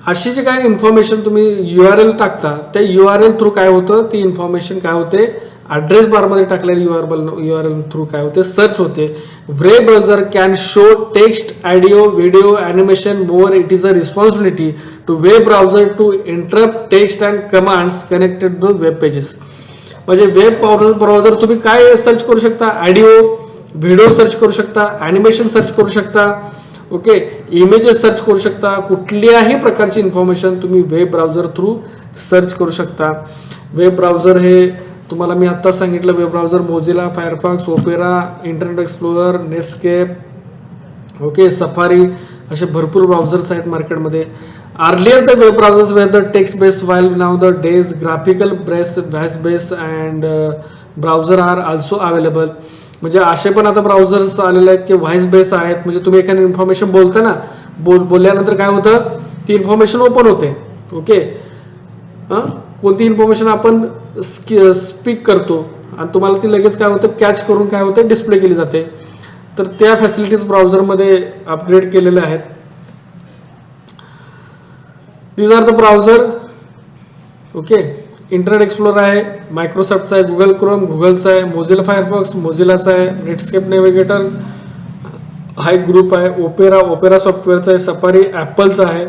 अशी जी काय इन्फॉर्मेशन तुम्ही URL टाकता त्या URL थ्रू काय होतं, ती इन्फॉर्मेशन काय होते, ॲड्रेस बारमध्ये टाकलेल्या URL थ्रू काय होते, सर्च होते. Web browser can show text, audio, video, animation more. It is a responsibility to web browser to interpret text and commands connected to web pages. म्हणजे वेब ब्राउझर तुम्ही काय search करू शकता, audio, video search करू शकता, animation search करू शकता, okay, images search करू शकता, कुठल्याही प्रकारची इन्फॉर्मेशन तुम्ही वेब ब्राउझर थ्रू सर्च करू शकता. वेब ब्राउझर हे तुम्हाला मी आत्ताच सांगितलं, web browser Mozilla, Firefox, Opera, internet explorer, Netscape, okay, Safari, असे भरपूर ब्राउझर्स आहेत मार्केटमध्ये. Earlier the web browsers were the text based, while now the days graphical based and browser are also available. म्हणजे असे पण आता ब्राउझर्स आलेले आहेत की व्हॉइस बेस आहेत. म्हणजे तुम्ही एखादी इन्फॉर्मेशन बोलता ना, बोलल्यानंतर काय होतं, ती इन्फॉर्मेशन ओपन होते. ओके, कोणती इन्फॉर्मेशन आपण स्पीक करतो आणि तुम्हाला ती लगेच काय होतं, कॅच करून काय होतं, डिस्प्ले केली जाते. तर त्या फॅसिलिटीज ब्राउझरमध्ये अपग्रेड केलेल्या आहेत. These are the browser. Okay, Internet Explorer आहे, मायक्रोसॉफ्टचा आहे, गुगल क्रोम गुगलचा आहे, मोझिला फायरफॉक्स मोझिलाचा आहे, नेटस्केप नेव्हिगेटर हा एक ग्रुप आहे, ओपेरा सॉफ्टवेअरचा आहे, सफारी ॲपलचा आहे.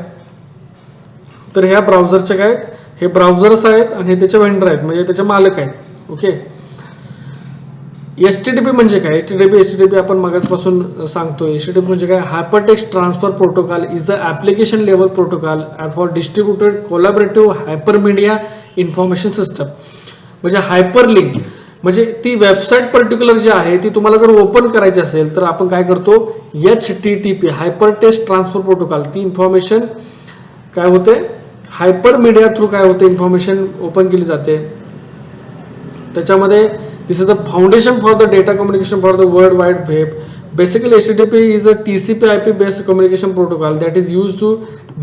तर ह्या ब्राउझरचे काय आहेत, हे ब्राउझर्स आहेत आणि हे त्याचे व्हेंडर आहेत, म्हणजे त्याचे मालक आहेत. ओके, HTTP म्हणजे काय, HTTP आपण मागासपासून सांगतोय. HTTP म्हणजे काय, hypertext transfer protocol is a application level protocol for distributed collaborative hypermedia information system. म्हणजे हायपरलिंक म्हणजे ती वेबसाईट पर्टिक्युलर जी आहे ती तुम्हाला जर ओपन करायची असेल तर आपण काय करतो, HTTP हायपरटेक्स्ट ट्रान्सफर प्रोटोकॉल, ती इन्फॉर्मेशन काय होते, हायपर मीडिया थ्रू काय होते, इन्फॉर्मेशन ओपन केली जाते. त्याच्यामध्ये this is the foundation for the data communication for the world wide web. Basically, HTTP is a TCP/IP based communication protocol that is used to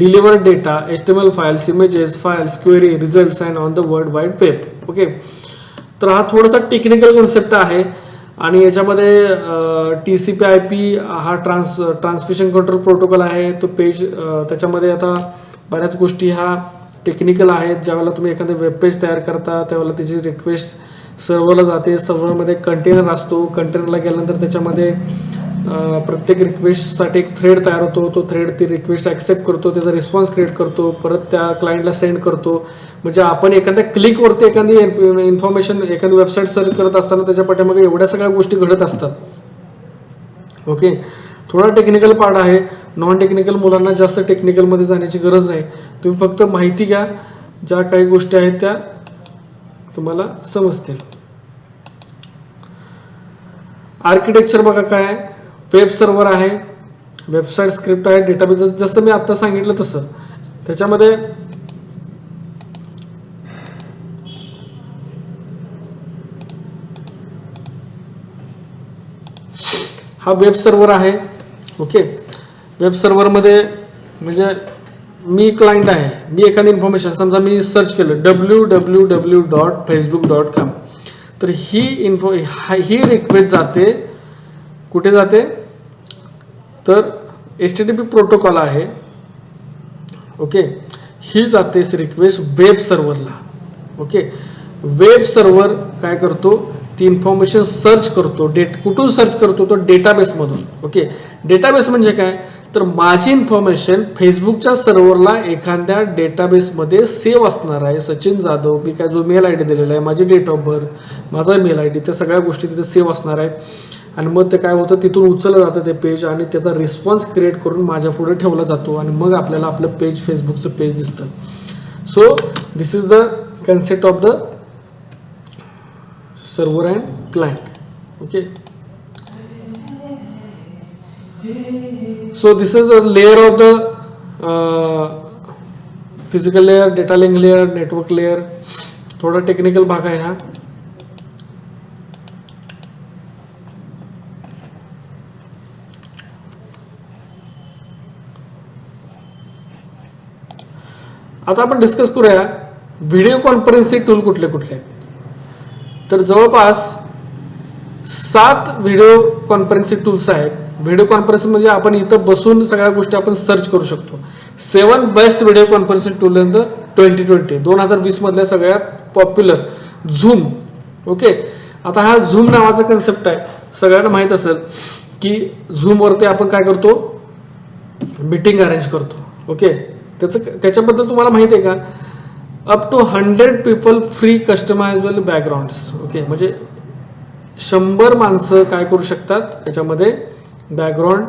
deliver data, HTML files, images, files, query, results and on the world wide web. Okay, तर हा थोडासा technical concept आहे आणि याच्यामध्ये TCP/IP हा transmission control protocol आहे. तो page त्याच्यामध्ये आता बऱ्याच गोष्टी ह्या टेक्निकल आहेत. ज्यावेळेला तुम्ही एखादं वेब पेज तयार करता त्यावेळेला त्याची रिक्वेस्ट सर्व्हरला जाते. सर्व्हरमध्ये कंटेनर असतो, कंटेनरला गेल्यानंतर त्याच्यामध्ये प्रत्येक रिक्वेस्टसाठी एक थ्रेड तयार होतो. तो थ्रेड ती रिक्वेस्ट ॲक्सेप्ट करतो, त्याचा रिस्पॉन्स क्रिएट करतो, परत त्या क्लायंटला सेंड करतो. म्हणजे आपण एखाद्या क्लिकवरती एखादी इन्फॉर्मेशन, एखादी वेबसाईट सर्च करत असताना त्याच्या पाठीमागे एवढ्या सगळ्या गोष्टी घडत असतात. ओके, थोडा टेक्निकल पार्ट आहे. नॉन टेक्निकल मुलांना जास्त टेक्निकलमध्ये जाण्याची गरज नाही. तुम्ही फक्त माहिती घ्या, ज्या काही गोष्टी आहेत त्या तुम्हाला समजतील. आर्किटेक्चर बघा काय आहे, वेब सर्व्हर आहे, वेबसाईट स्क्रिप्ट आहे, डेटाबेस, जसं मी आता सांगितलं तसं. त्याच्यामध्ये हा वेब सर्व्हर आहे. ओके, वेब सर्व्हरमध्ये म्हणजे मी क्लायंट आहे, मी एखादी इन्फॉर्मेशन समजा मी सर्च केलं www.facebook.com, तर ही रिक्वेस्ट जाते कुठे जाते, तर HTTP प्रोटोकॉल आहे. ओके, ही जाते रिक्वेस्ट वेब सर्व्हरला. ओके, वेब सर्व्हर काय करतो, ती इन्फॉर्मेशन सर्च करतो. कुठून सर्च करतो, तो डेटाबेसमधून. ओके, डेटाबेस म्हणजे काय, तर माझी इन्फॉर्मेशन फेसबुकच्या सर्व्हरला एखाद्या डेटाबेसमध्ये सेव्ह असणार आहे. सचिन जाधव, मी काय जो मेल ID दिलेला आहे, माझी डेट ऑफ बर्थ, माझा मेल ID, त्या सगळ्या गोष्टी तिथे सेव्ह असणार आहेत. आणि मग ते काय होतं, तिथून उचललं जातं ते पेज आणि त्याचा रिस्पॉन्स क्रिएट करून माझ्या पुढे ठेवला जातो आणि मग आपल्याला आपलं पेज, फेसबुकचं पेज दिसतं. So this is the concept of the server and client. Okay, so this is a layer of the physical layer, data link layer, network layer. थोड़ा टेक्निकल भाग आहे हा. आता आपण डिस्कस करूया व्हिडिओ कॉन्फरन्सिंग टूल कुठले कुठले आहेत. तर जवळपास 7 व्हिडिओ कॉन्फरन्सिंग टूल्स आहेत. व्हिडिओ कॉन्फरन्सिंग म्हणजे आपण इथं बसून सगळ्या गोष्टी आपण सर्च करू शकतो. 7 best video conferencing tool in the 2020 मधल्या सगळ्यात पॉप्युलर झूम. ओके, आता हा झूम नावाचा कन्सेप्ट आहे, सगळ्यांना माहीत असेल की झूमवरती आपण काय करतो, मीटिंग अरेंज करतो. ओके, त्याच्याबद्दल तुम्हाला माहिती आहे का, up to 100 people free customizable backgrounds. Okay, म्हणजे 100 माणसं काय करू शकतात, त्याच्यामध्ये बॅकग्राऊंड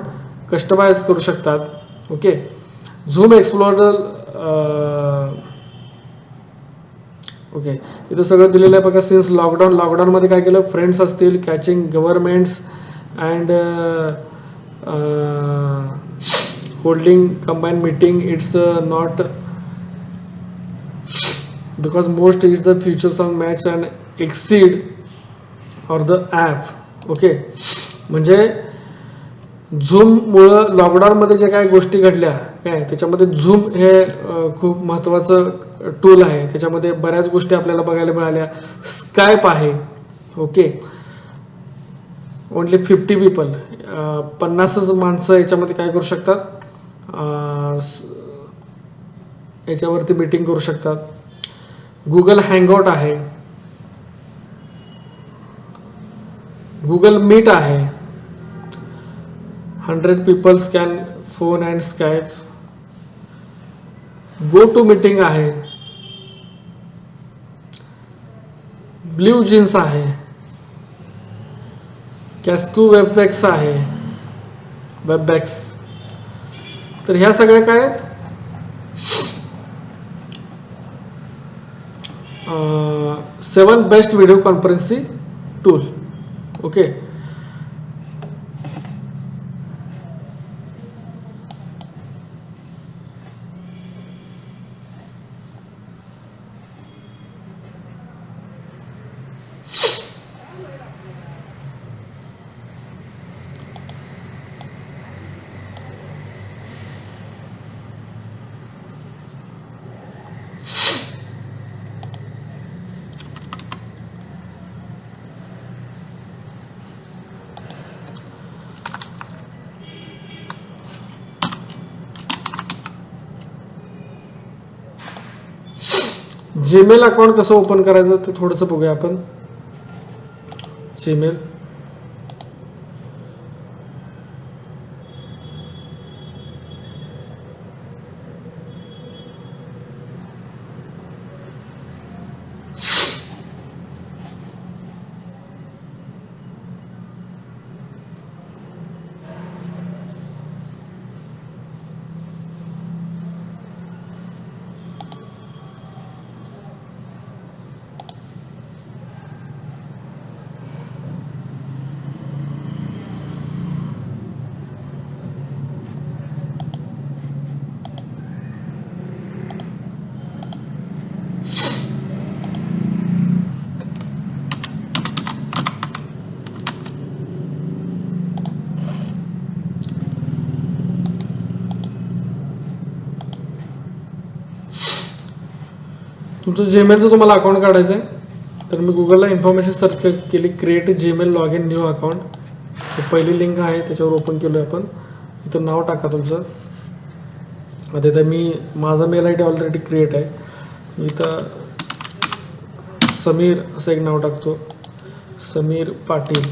कस्टमाइज करू शकतात. Okay, zoom explorer. ओके, इथं सगळं दिलेलं आहे बघा. सिन्स लॉकडाऊनमध्ये काय केलं, फ्रेंड्स असतील, catching governments and holding combine meeting. It's not because most is the futures of match and exceed or the app. Okay, म्हणजे झूममुळं लॉकडाऊनमध्ये जे काही गोष्टी घडल्या काय, त्याच्यामध्ये झूम हे खूप महत्त्वाचं टूल आहे. त्याच्यामध्ये बऱ्याच गोष्टी आपल्याला बघायला मिळाल्या. स्कायप आहे. ओके, ओनली 50 पीपल, 50 माणसं याच्यामध्ये काय करू शकतात, याच्यावरती मीटिंग करू शकतात. गुगल हँगआउट आहे, गुगल मीट आहे. 100 peoples can phone and Skype. GoToMeeting आहे. ब्ल्यू जीन्स आहे. कॅस्क्यू वेबबॅक्स आहे, वेबबॅक्स. तर ह्या सगळ्या काय आहेत, 7 best video conferencing tool. Okay, Gmail account कसं ओपन करायचं ते थोडंसं बघूया आपण. जीमेल, तुमचं जीमेलचं तुम्हाला अकाउंट काढायचं आहे. तर मी गुगलला इन्फॉर्मेशन सर्च केली, create Gmail log in new account. पहिली लिंक आहे त्याच्यावर ओपन केलो आहे आपण. इथं नाव टाका तुमचं. आता इथं मी माझा mail I D already create आहे. मी इथं समीर असं एक नाव टाकतो, समीर पाटील.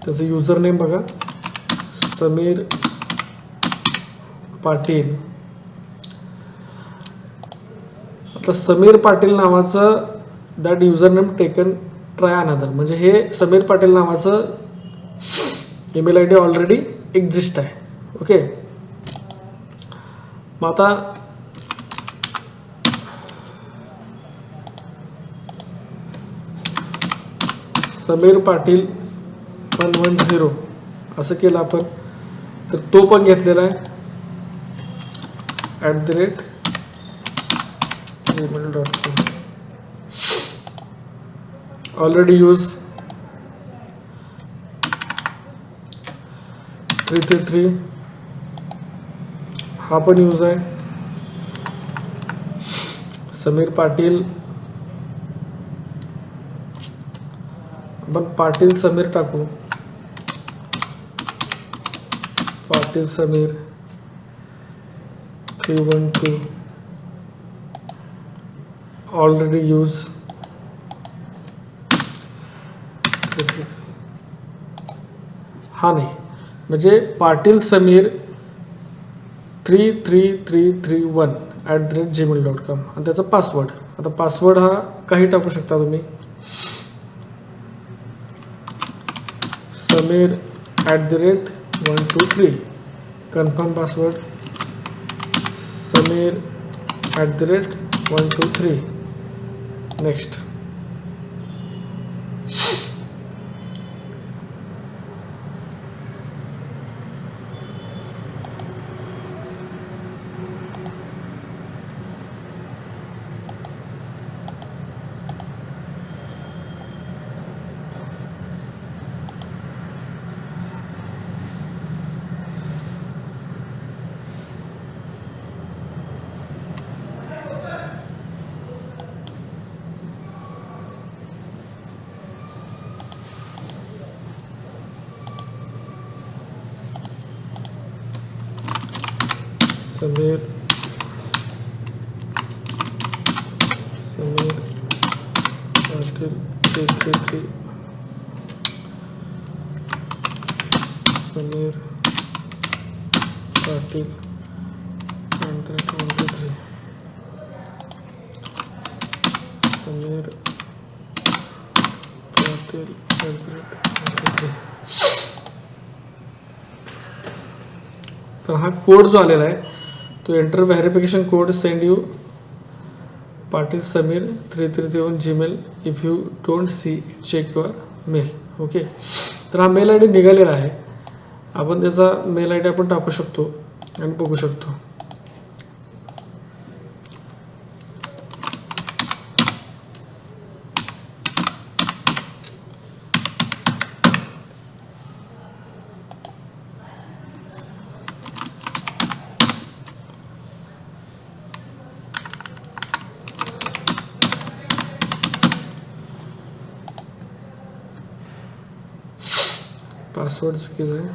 त्याचं युजर नेम बघा, समीर पाटील. आता समीर पाटील नावाचं that user name taken try another, म्हणजे हे समीर पाटील नावाचं email I D already exist आहे. ओके, मग आता समीर पाटील 110 असं केलं आपण, तर तो पण घेतलेला आहे @gmail.com. ऑलरेडी यूज 333 हा पण यूज आहे. समीर पाटील, आपण पाटील समीर टाकू, पाटील समीर 312 ऑलरेडी यूज, हा नाही, म्हणजे पाटील समीर 33331 आणि त्याचा पासवर्ड. आता पासवर्ड हा काही टाकू शकता तुम्ही, Sameer @123, confirm password Sameer @123, next. Sameer Patil 333, Sameer Patil 123, Sameer Patil 123. तर हा कोड जो आलेला आहे तो enter verification code send you Patil Sameer 3331 Gmail, if you don't see check your mail. Okay, तर हा मेल आय डी निघालेला आहे. आपण त्याचा मेल आय डी आपण टाकू शकतो आणि बघू शकतो. पासवर्ड चुकीचा आहे.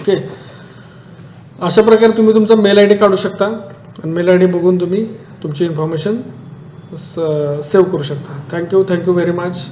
ओके, अशा प्रकारे तुम्ही तुमचा मेल आय डी काढू शकता आणि मेल आय डी बघून तुम्ही तुमची इन्फॉर्मेशन सेव्ह करू शकता. Thank you very much.